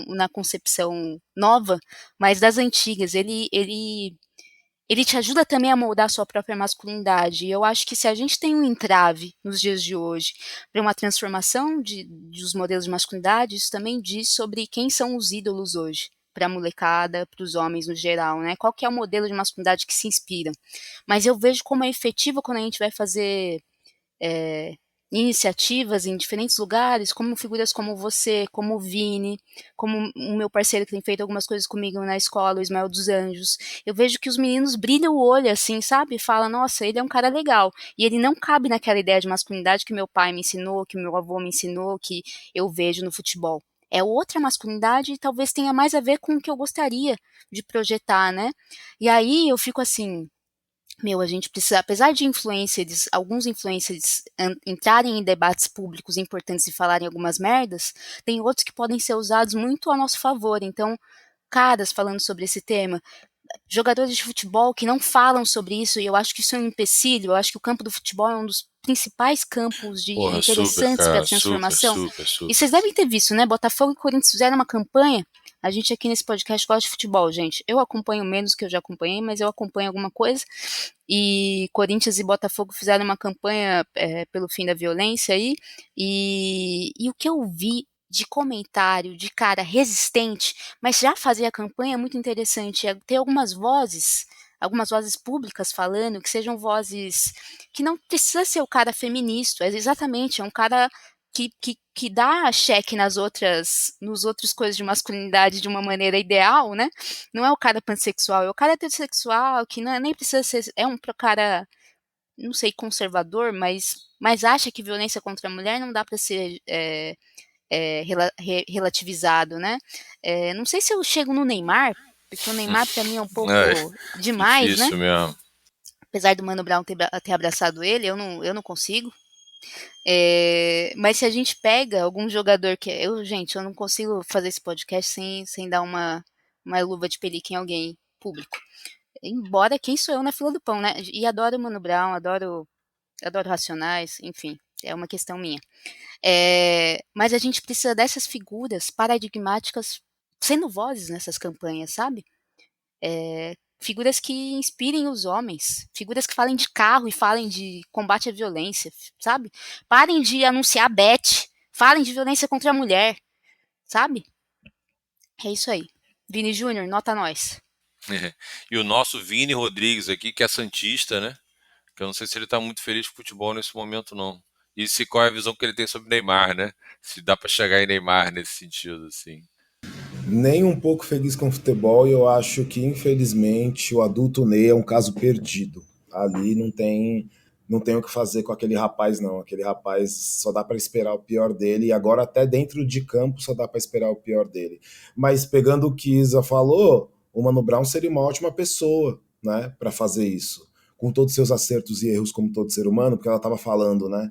na concepção nova, mas das antigas. Ele te ajuda também a moldar a sua própria masculinidade. E eu acho que se a gente tem um entrave nos dias de hoje para uma transformação dos modelos de masculinidade, isso também diz sobre quem são os ídolos hoje para a molecada, para os homens no geral, né? Qual que é o modelo de masculinidade que se inspira? Mas eu vejo como é efetivo quando a gente vai fazer é, iniciativas em diferentes lugares, como figuras como você, como o Vini, como o meu parceiro que tem feito algumas coisas comigo na escola, o Ismael dos Anjos. Eu vejo que os meninos brilham o olho assim, sabe? Fala, nossa, ele é um cara legal. E ele não cabe naquela ideia de masculinidade que meu pai me ensinou, que meu avô me ensinou, que eu vejo no futebol. É outra masculinidade e talvez tenha mais a ver com o que eu gostaria de projetar, né? E aí eu fico assim, a gente precisa, apesar de alguns influencers entrarem em debates públicos importantes e falarem algumas merdas, tem outros que podem ser usados muito a nosso favor. Então, caras falando sobre esse tema, jogadores de futebol que não falam sobre isso, e eu acho que isso é um empecilho. Eu acho que o campo do futebol é um dos principais campos Porra, super, interessantes para a cara, super, transformação. super, E super. vocês devem ter visto, né? Botafogo e Corinthians fizeram uma campanha. A gente aqui nesse podcast gosta de futebol, gente. Eu acompanho menos que eu já acompanhei, mas eu acompanho alguma coisa. E Corinthians e Botafogo fizeram uma campanha pelo fim da violência aí. E o que eu vi de comentário de cara resistente, mas já fazia a campanha é muito interessante, é ter algumas vozes públicas falando, que sejam vozes que não precisa ser o cara feminista, é exatamente, é um cara que dá cheque nos outros coisas de masculinidade de uma maneira ideal, né? Não é o cara pansexual, é o cara heterossexual, que não, nem precisa ser, é um cara, não sei, conservador, mas acha que violência contra a mulher não dá para ser relativizado, né? Não sei se eu chego no Neymar, porque o Neymar para mim é um É, pouco demais, né? difícil mesmo. Apesar do Mano Brown ter abraçado ele, eu não consigo. Mas se a gente pega algum jogador que gente, eu não consigo fazer esse podcast sem dar uma luva de pelica em alguém público. Embora quem sou eu na fila do pão, né? E adoro o Mano Brown, adoro Racionais, enfim, é uma questão minha. Mas a gente precisa dessas figuras paradigmáticas sendo vozes nessas campanhas, sabe? Figuras que inspirem os homens, figuras que falem de carro e falem de combate à violência, sabe? Parem de anunciar Beth, falem de violência contra a mulher, sabe? É isso aí. Vini Júnior, nota nós. E o nosso Vini Rodrigues aqui, que é santista, né? Que eu não sei se ele tá muito feliz com o futebol nesse momento, não. E se qual é a visão que ele tem sobre Neymar, né? Se dá pra chegar em Neymar nesse sentido, assim. Nem um pouco feliz com o futebol e eu acho que, infelizmente, o adulto Ney é um caso perdido. Ali não tem o que fazer com aquele rapaz, não. Aquele rapaz só dá para esperar o pior dele e agora até dentro de campo só dá para esperar o pior dele. Mas pegando o que Isa falou, o Mano Brown seria uma ótima pessoa, né, para fazer isso. Com todos os seus acertos e erros como todo ser humano, porque ela estava falando, né,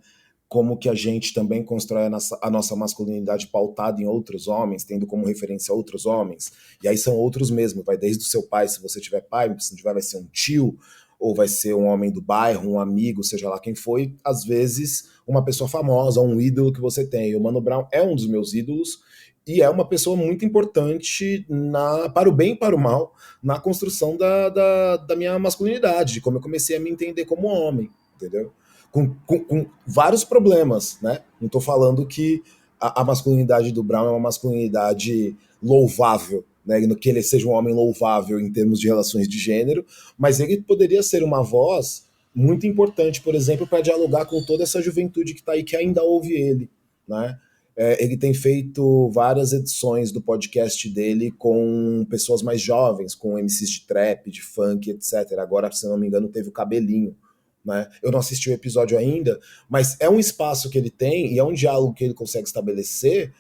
como que a gente também constrói a nossa masculinidade pautada em outros homens, tendo como referência outros homens, e aí são outros mesmo, vai desde o seu pai, se você tiver pai, se não tiver vai ser um tio, ou vai ser um homem do bairro, um amigo, seja lá quem foi, às vezes uma pessoa famosa, um ídolo que você tem. O Mano Brown é um dos meus ídolos, e é uma pessoa muito importante para o bem e para o mal na construção da minha masculinidade, de como eu comecei a me entender como homem, entendeu? Com vários problemas, né? Não estou falando que a masculinidade do Brown é uma masculinidade louvável, né? Que ele seja um homem louvável em termos de relações de gênero, mas ele poderia ser uma voz muito importante, por exemplo, para dialogar com toda essa juventude que está aí, que ainda ouve ele, né? Ele tem feito várias edições do podcast dele com pessoas mais jovens, com MCs de trap, de funk, etc. Agora, se não me engano, teve o Cabelinho, né? Eu não assisti o episódio ainda, mas é um espaço que ele tem e é um diálogo que ele consegue estabelecer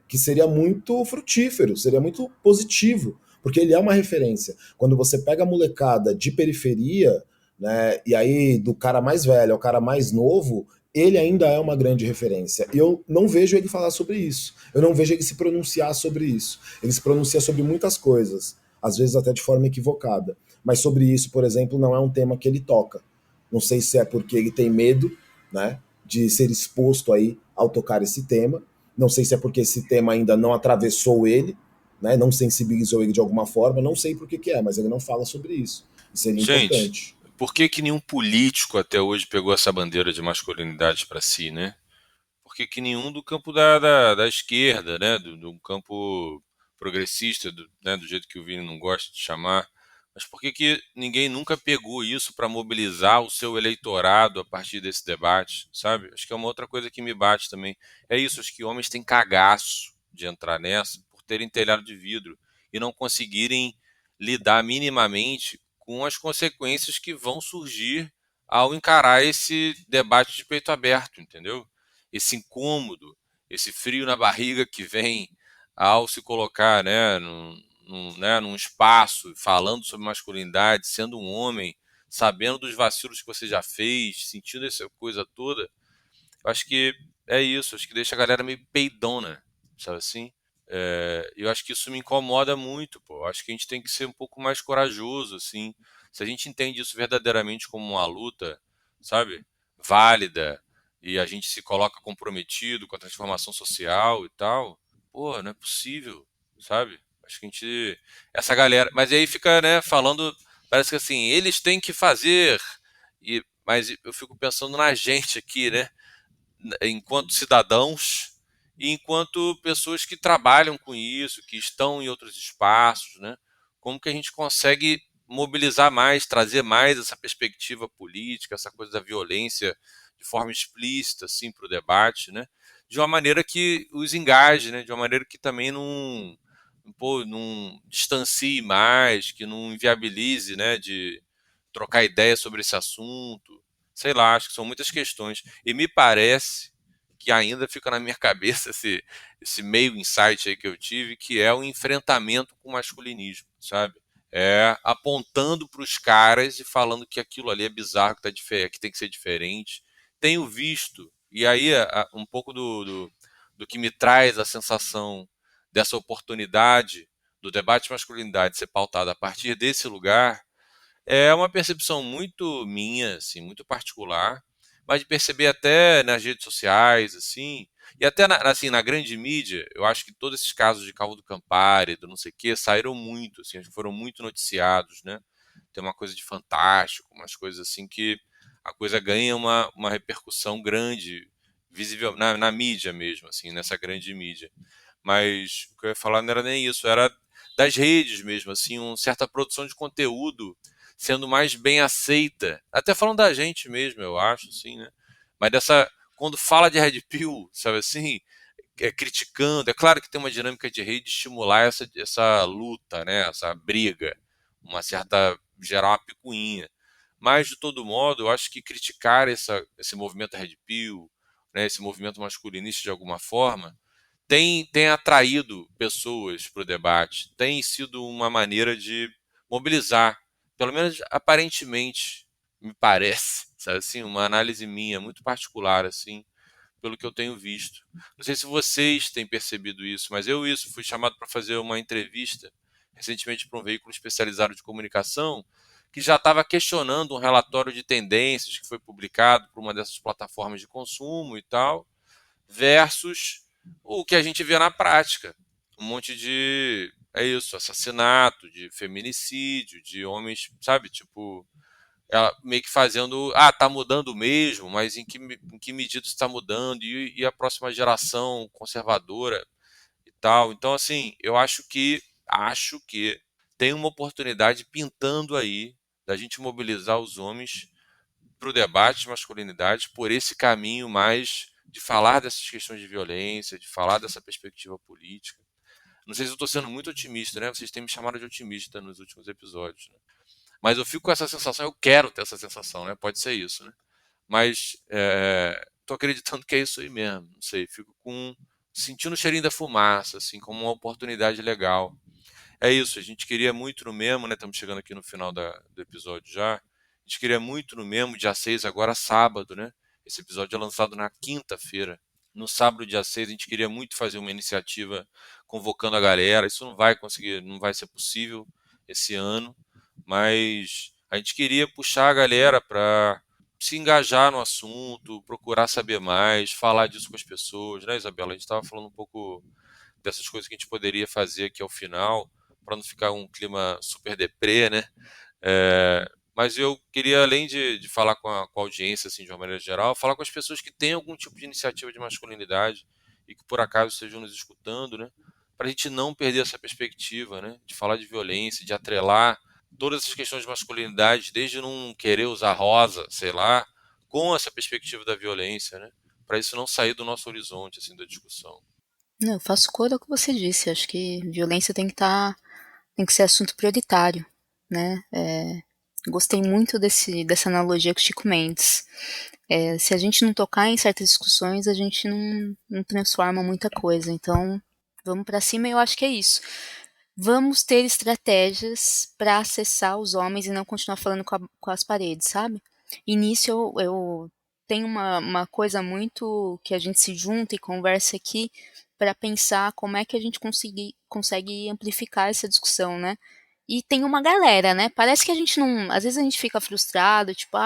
que seria muito frutífero, seria muito positivo, porque ele é uma referência. Quando você pega a molecada de periferia, né, e aí do cara mais velho ao cara mais novo, ele ainda é uma grande referência. E eu não vejo ele falar sobre isso. Eu não vejo ele se pronunciar sobre isso. Ele se pronuncia sobre muitas coisas, às vezes até de forma equivocada. Mas sobre isso, por exemplo, não é um tema que ele toca. Não sei se é porque ele tem medo, né, de ser exposto aí ao tocar esse tema. Não sei se é porque esse tema ainda não atravessou ele, né, não sensibilizou ele de alguma forma. Não sei por que é, mas ele não fala sobre isso. Isso seria Gente, importante. por que que nenhum político até hoje pegou essa bandeira de masculinidade para si, né? Por que que nenhum do campo da esquerda, né? Do campo progressista, né? Do jeito que o Vini não gosta de chamar. Mas por que que ninguém nunca pegou isso para mobilizar o seu eleitorado a partir desse debate, sabe? Acho que é uma outra coisa que me bate também. É isso, acho que homens têm cagaço de entrar nessa por terem telhado de vidro e não conseguirem lidar minimamente com as consequências que vão surgir ao encarar esse debate de peito aberto, entendeu? Esse incômodo, esse frio na barriga que vem ao se colocar, né, num espaço falando sobre masculinidade, sendo um homem, sabendo dos vacilos que você já fez, sentindo essa coisa toda. Eu acho que é isso, acho que deixa a galera meio peidona, sabe assim? Eu acho que isso me incomoda muito, pô. Eu acho que a gente tem que ser um pouco mais corajoso, assim. Se a gente entende isso verdadeiramente como uma luta, sabe, válida, e a gente se coloca comprometido com a transformação social e tal, pô, não é possível, sabe? Acho que a gente, essa galera, mas aí fica, né, falando, parece que assim, eles têm que fazer, mas eu fico pensando na gente aqui, né? Enquanto cidadãos e enquanto pessoas que trabalham com isso, que estão em outros espaços, né? Como que a gente consegue mobilizar mais, trazer mais essa perspectiva política, essa coisa da violência de forma explícita, assim, para o debate, né? De uma maneira que os engaje, né? De uma maneira que também não distancie mais, que não inviabilize, né? De trocar ideia sobre esse assunto. Sei lá, acho que são muitas questões. E me parece que ainda fica na minha cabeça esse meio insight aí que eu tive, que é o enfrentamento com o masculinismo, sabe? É apontando para os caras e falando que aquilo ali é bizarro, que tem que ser diferente. Tenho visto, e aí um pouco do que me traz a sensação dessa oportunidade do debate de masculinidade ser pautado a partir desse lugar, é uma percepção muito minha, assim, muito particular, mas de perceber até nas redes sociais, assim, e até assim, na grande mídia, eu acho que todos esses casos de Calvo do Campari, do não sei o quê, saíram muito, assim, acho que foram muito noticiados, né? Tem uma coisa de fantástico, umas coisas assim que a coisa ganha uma repercussão grande, visível na mídia mesmo, assim, nessa grande mídia. Mas o que eu ia falar não era nem isso, era das redes mesmo, assim, uma certa produção de conteúdo sendo mais bem aceita. Até falando da gente mesmo, eu acho, assim, né? Mas dessa. Quando fala de Red Pill, sabe assim, criticando, é claro que tem uma dinâmica de rede de estimular essa luta, né? Essa briga, uma certa. Gerar uma picuinha. Mas, de todo modo, eu acho que criticar esse movimento Red Pill, né, esse movimento masculinista de alguma forma, tem atraído pessoas para o debate, tem sido uma maneira de mobilizar, pelo menos aparentemente, me parece, sabe assim, uma análise minha muito particular assim, pelo que eu tenho visto. Não sei se vocês têm percebido isso, mas fui chamado para fazer uma entrevista recentemente para um veículo especializado de comunicação que já estava questionando um relatório de tendências que foi publicado por uma dessas plataformas de consumo e tal, versus o que a gente vê na prática. Um monte de. É isso, assassinato, de feminicídio, de homens, sabe? Tipo, ela meio que fazendo. Ah, tá mudando mesmo, mas em que medida está mudando? E a próxima geração conservadora e tal. Então, assim, eu acho que tem uma oportunidade pintando aí da gente mobilizar os homens para o debate de masculinidade por esse caminho mais de falar dessas questões de violência, de falar dessa perspectiva política. Não sei se eu estou sendo muito otimista, né? Vocês têm me chamado de otimista nos últimos episódios, né? Mas eu fico com essa sensação, eu quero ter essa sensação, né? Pode ser isso, né? Mas estou acreditando que é isso aí mesmo. Não sei, fico sentindo o cheirinho da fumaça, assim, como uma oportunidade legal. É isso, a gente queria muito no Memo, né? Estamos chegando aqui no final do episódio já. A gente queria muito no Memo, dia 6, agora sábado, né? Esse episódio é lançado na quinta-feira. No sábado, dia 6, a gente queria muito fazer uma iniciativa convocando a galera. Isso não vai conseguir, não vai ser possível esse ano, mas a gente queria puxar a galera para se engajar no assunto, procurar saber mais, falar disso com as pessoas, né, Isabela? A gente estava falando um pouco dessas coisas que a gente poderia fazer aqui ao final, para não ficar um clima super deprê, né? Mas eu queria, além de falar com a audiência, assim, de uma maneira geral, falar com as pessoas que têm algum tipo de iniciativa de masculinidade e que por acaso estejam nos escutando, né? Para a gente não perder essa perspectiva, né? De falar de violência, de atrelar todas essas questões de masculinidade, desde não querer usar rosa, sei lá, com essa perspectiva da violência, né? Para isso não sair do nosso horizonte, assim, da discussão. Não, eu faço cor ao que você disse. Acho que violência tem que ser assunto prioritário, né? Gostei muito dessa analogia com o Chico Mendes. Se a gente não tocar em certas discussões, a gente não transforma muita coisa. Então, vamos para cima e eu acho que é isso. Vamos ter estratégias para acessar os homens e não continuar falando com as paredes, sabe? E nisso eu tenho uma coisa muito que a gente se junta e conversa aqui para pensar como é que a gente consegue amplificar essa discussão, né? E tem uma galera, né? Parece que a gente não. Às vezes a gente fica frustrado, tipo,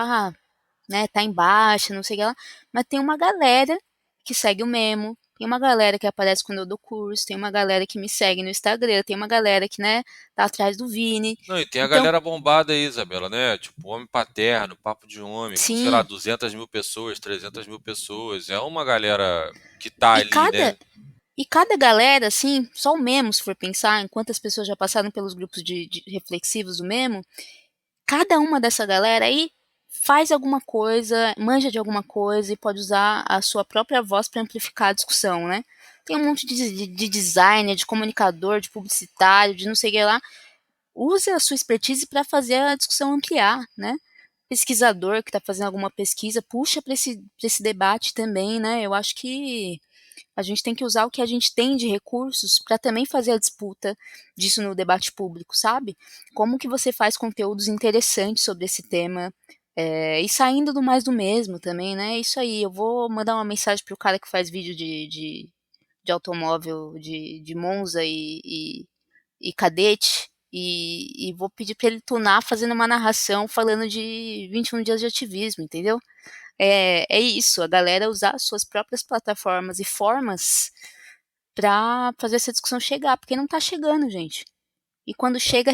né, tá em baixa, não sei o que lá. Mas tem uma galera que segue o Memo, tem uma galera que aparece quando eu dou curso, tem uma galera que me segue no Instagram, tem uma galera que, né, tá atrás do Vini. Não, e tem a Então, galera bombada aí, Isabela, né? Tipo, Homem Paterno, Papo de Homem, com, sei lá, sim. 200 mil pessoas, 300 mil pessoas. É uma galera que tá E ali, né? cada, e cada galera, assim, só o Memo, se for pensar, em quantas pessoas já passaram pelos grupos de reflexivos do Memo, cada uma dessa galera aí faz alguma coisa, manja de alguma coisa e pode usar a sua própria voz para amplificar a discussão, né? Tem um monte de designer, de comunicador, de publicitário, de não sei o que lá. Use a sua expertise para fazer a discussão ampliar, né? Pesquisador que está fazendo alguma pesquisa, puxa para esse debate também, né? Eu acho que a gente tem que usar o que a gente tem de recursos para também fazer a disputa disso no debate público, sabe? Como que você faz conteúdos interessantes sobre esse tema, e saindo do mais do mesmo também, né? Isso aí, eu vou mandar uma mensagem pro cara que faz vídeo de automóvel de Monza e Cadete e vou pedir para ele tunar fazendo uma narração falando de 21 dias de ativismo, entendeu? É isso, a galera usar as suas próprias plataformas e formas pra fazer essa discussão chegar, porque não tá chegando, gente. E quando chega,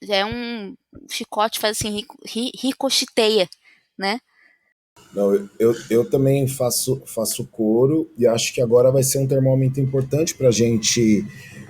é um chicote, faz assim, ricocheteia, né? Não, eu também faço coro e acho que agora vai ser um termômetro importante para a gente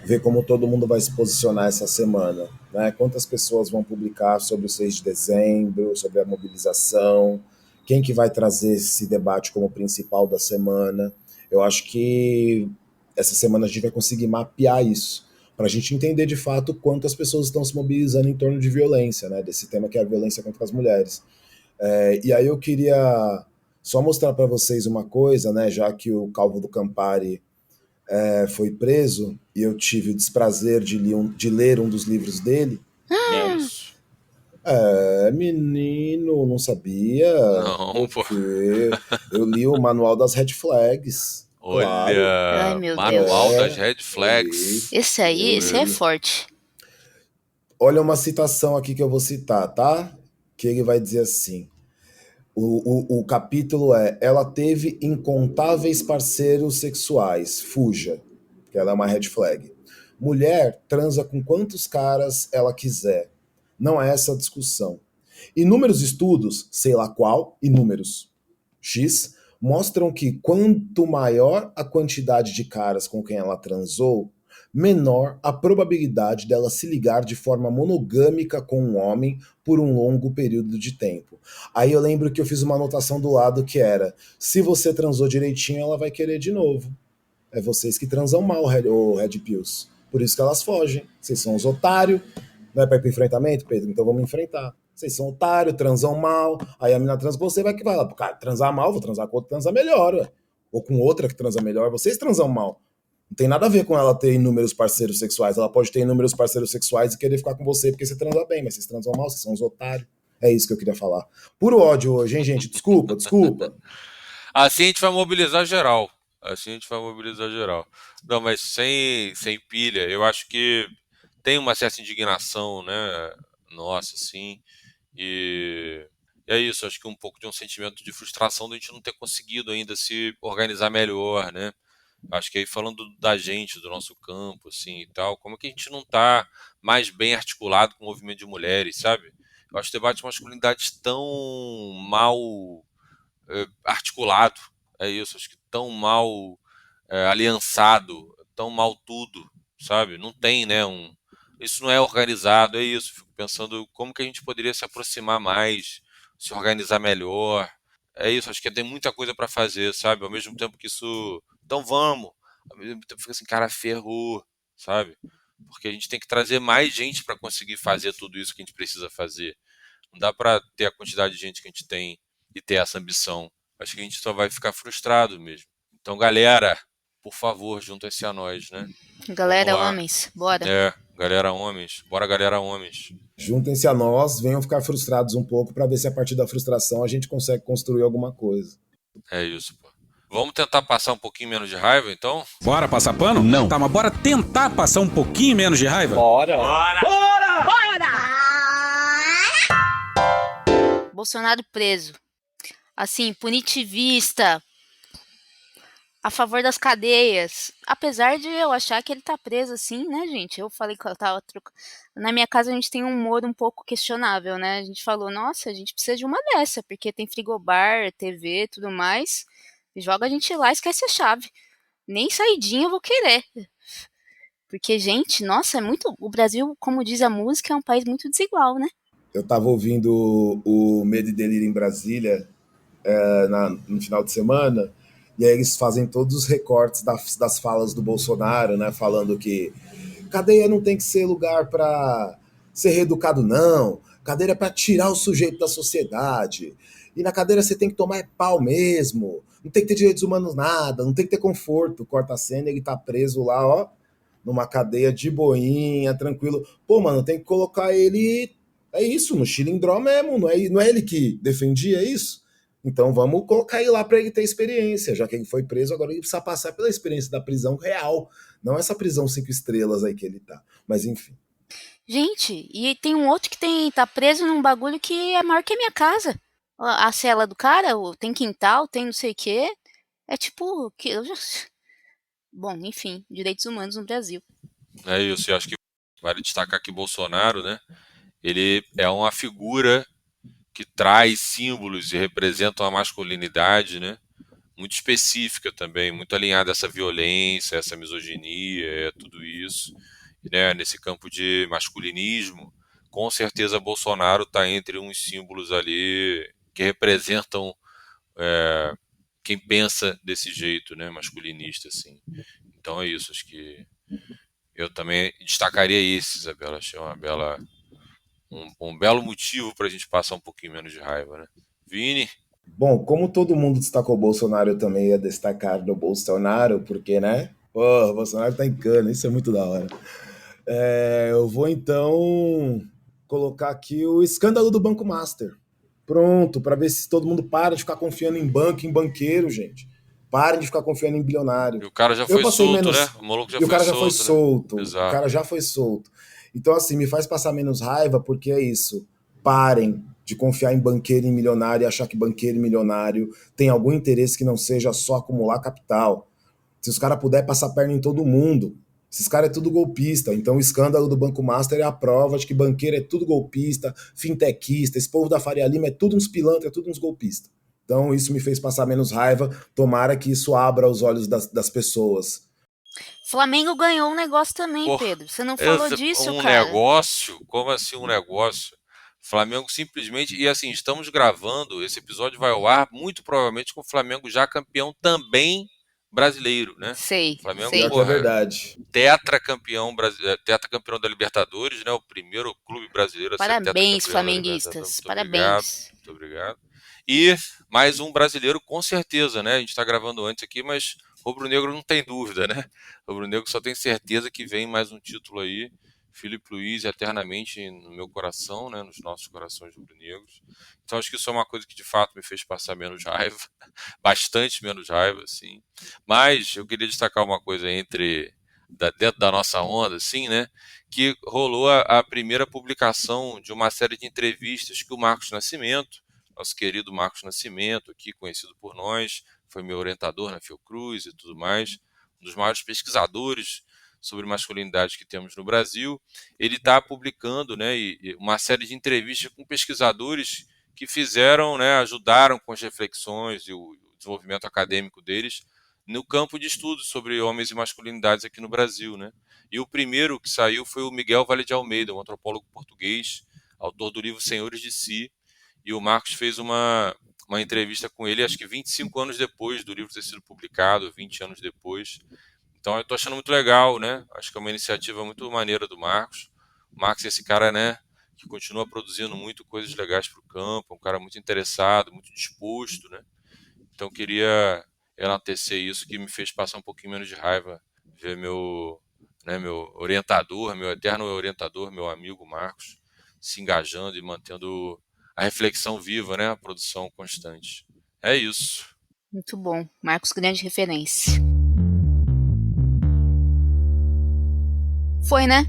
ver como todo mundo vai se posicionar essa semana. Né? Quantas pessoas vão publicar sobre o 6 de dezembro, sobre a mobilização, quem que vai trazer esse debate como principal da semana. Eu acho que essa semana a gente vai conseguir mapear isso, para a gente entender de fato quantas pessoas estão se mobilizando em torno de violência, né? Desse tema que é a violência contra as mulheres. E aí eu queria só mostrar para vocês uma coisa, né? Já que o Calvo do Campari foi preso e eu tive o desprazer de ler um dos livros dele. Que Né? isso? Menino, não sabia. Não, pô. Porque eu li o Manual das Red Flags, claro. Ai, Olha, meu Manual Deus. das Red Eu li, Flags. Esse aí, eu esse é li. forte. Olha uma citação aqui que eu vou citar, tá? Que ele vai dizer assim: o capítulo é: ela teve incontáveis parceiros sexuais, fuja, que ela é uma red flag. Mulher transa com quantos caras ela quiser. Não é essa a discussão. Inúmeros estudos, sei lá qual, inúmeros X, mostram que quanto maior a quantidade de caras com quem ela transou, menor a probabilidade dela se ligar de forma monogâmica com um homem por um longo período de tempo. Aí eu lembro que eu fiz uma anotação do lado que era: se você transou direitinho, ela vai querer de novo. É vocês que transam mal, o Red Pills. Por isso que elas fogem. Vocês são os otários. Não é pra ir pro enfrentamento, Pedro? Então vamos enfrentar. Vocês são otários, transam mal. Aí a menina transa com você, vai que vai lá. Cara, transar mal, vou transar com outra que transa melhor. Ué. Ou com outra que transa melhor. Vocês transam mal. Não tem nada a ver com ela ter inúmeros parceiros sexuais. Ela pode ter inúmeros parceiros sexuais e querer ficar com você porque você transa bem, mas vocês transam mal, vocês são os otários. É isso que eu queria falar. Puro ódio hoje, hein, gente? Desculpa, desculpa. Assim a gente vai mobilizar geral. Assim a gente vai mobilizar geral. Não, mas sem pilha, eu acho que tem uma certa indignação, né? Nossa, sim. E é isso, acho que um pouco de um sentimento de frustração de a gente não ter conseguido ainda se organizar melhor, né? Acho que aí falando da gente, do nosso campo, assim, e tal, como é que a gente não está mais bem articulado com o movimento de mulheres, sabe? Eu acho o debate de masculinidade tão mal articulado, é isso, acho que tão mal aliançado, tão mal tudo, sabe? Não tem, né, isso não é organizado, é isso, fico pensando como que a gente poderia se aproximar mais, se organizar melhor, é isso, acho que tem muita coisa para fazer, sabe? Ao mesmo tempo que isso, então vamos, ao mesmo tempo fica assim, cara, ferrou, sabe? Porque a gente tem que trazer mais gente para conseguir fazer tudo isso que a gente precisa fazer. Não dá para ter a quantidade de gente que a gente tem e ter essa ambição. Acho que a gente só vai ficar frustrado mesmo. Então, galera, por favor, juntem-se a nós, né? Vamos Galera, lá. homens, bora. Galera homens. Bora, galera homens. Juntem-se a nós, venham ficar frustrados um pouco para ver se a partir da frustração a gente consegue construir alguma coisa. É isso, pô. Vamos tentar passar um pouquinho menos de raiva, então? Bora passar pano? Não. Tá, mas bora tentar passar um pouquinho menos de raiva? Bora! Bolsonaro preso. Assim, punitivista, a favor das cadeias. Apesar de eu achar que ele tá preso assim, né, gente? Eu falei que eu tava na minha casa a gente tem um humor um pouco questionável, né? A gente falou, nossa, a gente precisa de uma dessa, porque tem frigobar, TV, tudo mais. Joga a gente lá e esquece a chave. Nem saidinha eu vou querer. Porque, gente, nossa, é muito. O Brasil, como diz a música, é um país muito desigual, né? Eu estava ouvindo o Medo e Delírio em Brasília no final de semana, e aí eles fazem todos os recortes das falas do Bolsonaro, né? Falando que cadeia não tem que ser lugar para ser reeducado, não. Cadeira é para tirar o sujeito da sociedade. E na cadeira você tem que tomar pau mesmo. Não tem que ter direitos humanos nada, não tem que ter conforto. Corta a cena, ele tá preso lá, ó, numa cadeia de boinha, tranquilo. Pô, mano, tem que colocar ele. É isso, no chilindró mesmo. Não é ele que defendia isso? Então vamos colocar ele lá para ele ter experiência. Já que ele foi preso, agora ele precisa passar pela experiência da prisão real. Não essa prisão 5 estrelas aí que ele tá. Mas enfim. Gente, e tem um outro que tá preso num bagulho que é maior que a minha casa. A cela do cara, tem quintal, tem não sei o quê. É tipo. Bom, enfim, direitos humanos no Brasil. É isso, eu acho que vale destacar que Bolsonaro, né? Ele é uma figura que traz símbolos e representa uma masculinidade, né? Muito específica também, muito alinhada a essa violência, essa misoginia, tudo isso. E, né, nesse campo de masculinismo, com certeza Bolsonaro está entre uns símbolos ali que representam quem pensa desse jeito, né, masculinista, assim. Então é isso, acho que eu também destacaria isso, Isabela. Achei um belo motivo para a gente passar um pouquinho menos de raiva, né? Vini? Bom, como todo mundo destacou o Bolsonaro, eu também ia destacar do Bolsonaro, porque, né? Pô, o Bolsonaro tá em cana, isso é muito da hora. Eu vou então colocar aqui o escândalo do Banco Master. Pronto, para ver se todo mundo para de ficar confiando em banco, em banqueiro, gente. Parem de ficar confiando em bilionário. E o cara já Eu foi passei solto, menos. né? O maluco já E o foi cara já foi solto, né? solto. O Exato. cara já foi solto. Então, assim, me faz passar menos raiva, porque é isso. Parem de confiar em banqueiro e em milionário e achar que banqueiro e milionário tem algum interesse que não seja só acumular capital. Se os caras puderem passar perna em todo mundo, esses caras é tudo golpista. Então o escândalo do Banco Master é a prova de que banqueiro é tudo golpista, fintechista, esse povo da Faria Lima é tudo uns pilantras, é tudo uns golpistas. Então isso me fez passar menos raiva. Tomara que isso abra os olhos das pessoas. Flamengo ganhou um negócio também, Pô, Pedro. Você não falou disso, cara? Negócio? Como assim um negócio? Flamengo simplesmente. E assim, estamos gravando, esse episódio vai ao ar, muito provavelmente com o Flamengo já campeão também brasileiro, né? Sei, Flamengo, sei. Pior que é verdade. tetracampeão da Libertadores, né? O primeiro clube brasileiro a ser Parabéns, tetracampeão da Libertadores. flamenguistas. Parabéns. Muito obrigado. E mais um brasileiro, com certeza, né? A gente está gravando antes aqui, mas rubro-negro não tem dúvida, né? Rubro-negro só tem certeza que vem mais um título aí. Filipe Luiz eternamente no meu coração, né? Nos nossos corações rubro-negros. Então acho que isso é uma coisa que de fato me fez passar menos raiva, bastante menos raiva, assim. Mas eu queria destacar uma coisa dentro da nossa onda, assim, né? Que rolou a primeira publicação de uma série de entrevistas que o Marcos Nascimento, nosso querido Marcos Nascimento, aqui conhecido por nós, foi meu orientador na Fiocruz e tudo mais, um dos maiores pesquisadores sobre masculinidade que temos no Brasil. Ele está publicando, né, uma série de entrevistas com pesquisadores que fizeram, né, ajudaram com as reflexões e o desenvolvimento acadêmico deles no campo de estudos sobre homens e masculinidades aqui no Brasil, né? E o primeiro que saiu foi o Miguel Vale de Almeida, um antropólogo português, autor do livro Senhores de Si, e o Marcos fez uma entrevista com ele, acho que 25 anos depois do livro ter sido publicado, 20 anos depois. Então eu estou achando muito legal, né? Acho que é uma iniciativa muito maneira do Marcos. O Marcos é esse cara, né, que continua produzindo muito coisas legais para o campo, um cara muito interessado, muito disposto, né? Então queria enaltecer isso, que me fez passar um pouquinho menos de raiva, ver meu orientador, meu eterno orientador, meu amigo Marcos, se engajando e mantendo a reflexão viva, né? A produção constante. É isso. Muito bom. Marcos, grande referência. Foi, né?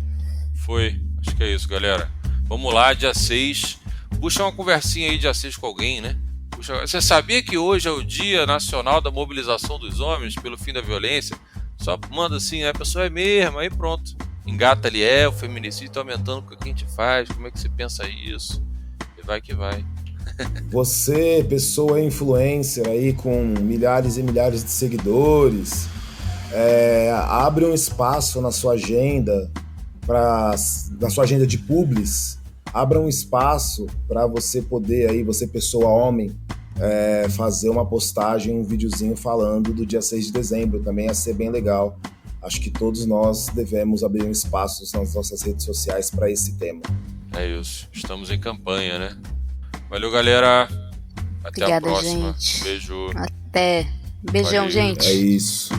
Foi. Acho que é isso, galera. Vamos lá, dia 6. Puxa uma conversinha aí dia 6 com alguém, né? Puxa... Você sabia que hoje é o Dia Nacional da Mobilização dos Homens pelo Fim da Violência? Só manda assim, a pessoa é mesmo, aí pronto. Engata ali, o feminicídio está aumentando, o que a gente faz? Como é que você pensa isso? E vai que vai. Você, pessoa influencer aí com milhares e milhares de seguidores, abre um espaço na sua agenda, na sua agenda de publis, abra um espaço para você poder aí, você pessoa homem, fazer uma postagem, um videozinho falando do dia 6 de dezembro, também ia ser bem legal. Acho que todos nós devemos abrir um espaço nas nossas redes sociais para esse tema. É isso, estamos em campanha, né? Valeu, galera. Até Obrigada, a próxima. gente. Beijo. Até. Beijão, Valeu. gente. É isso.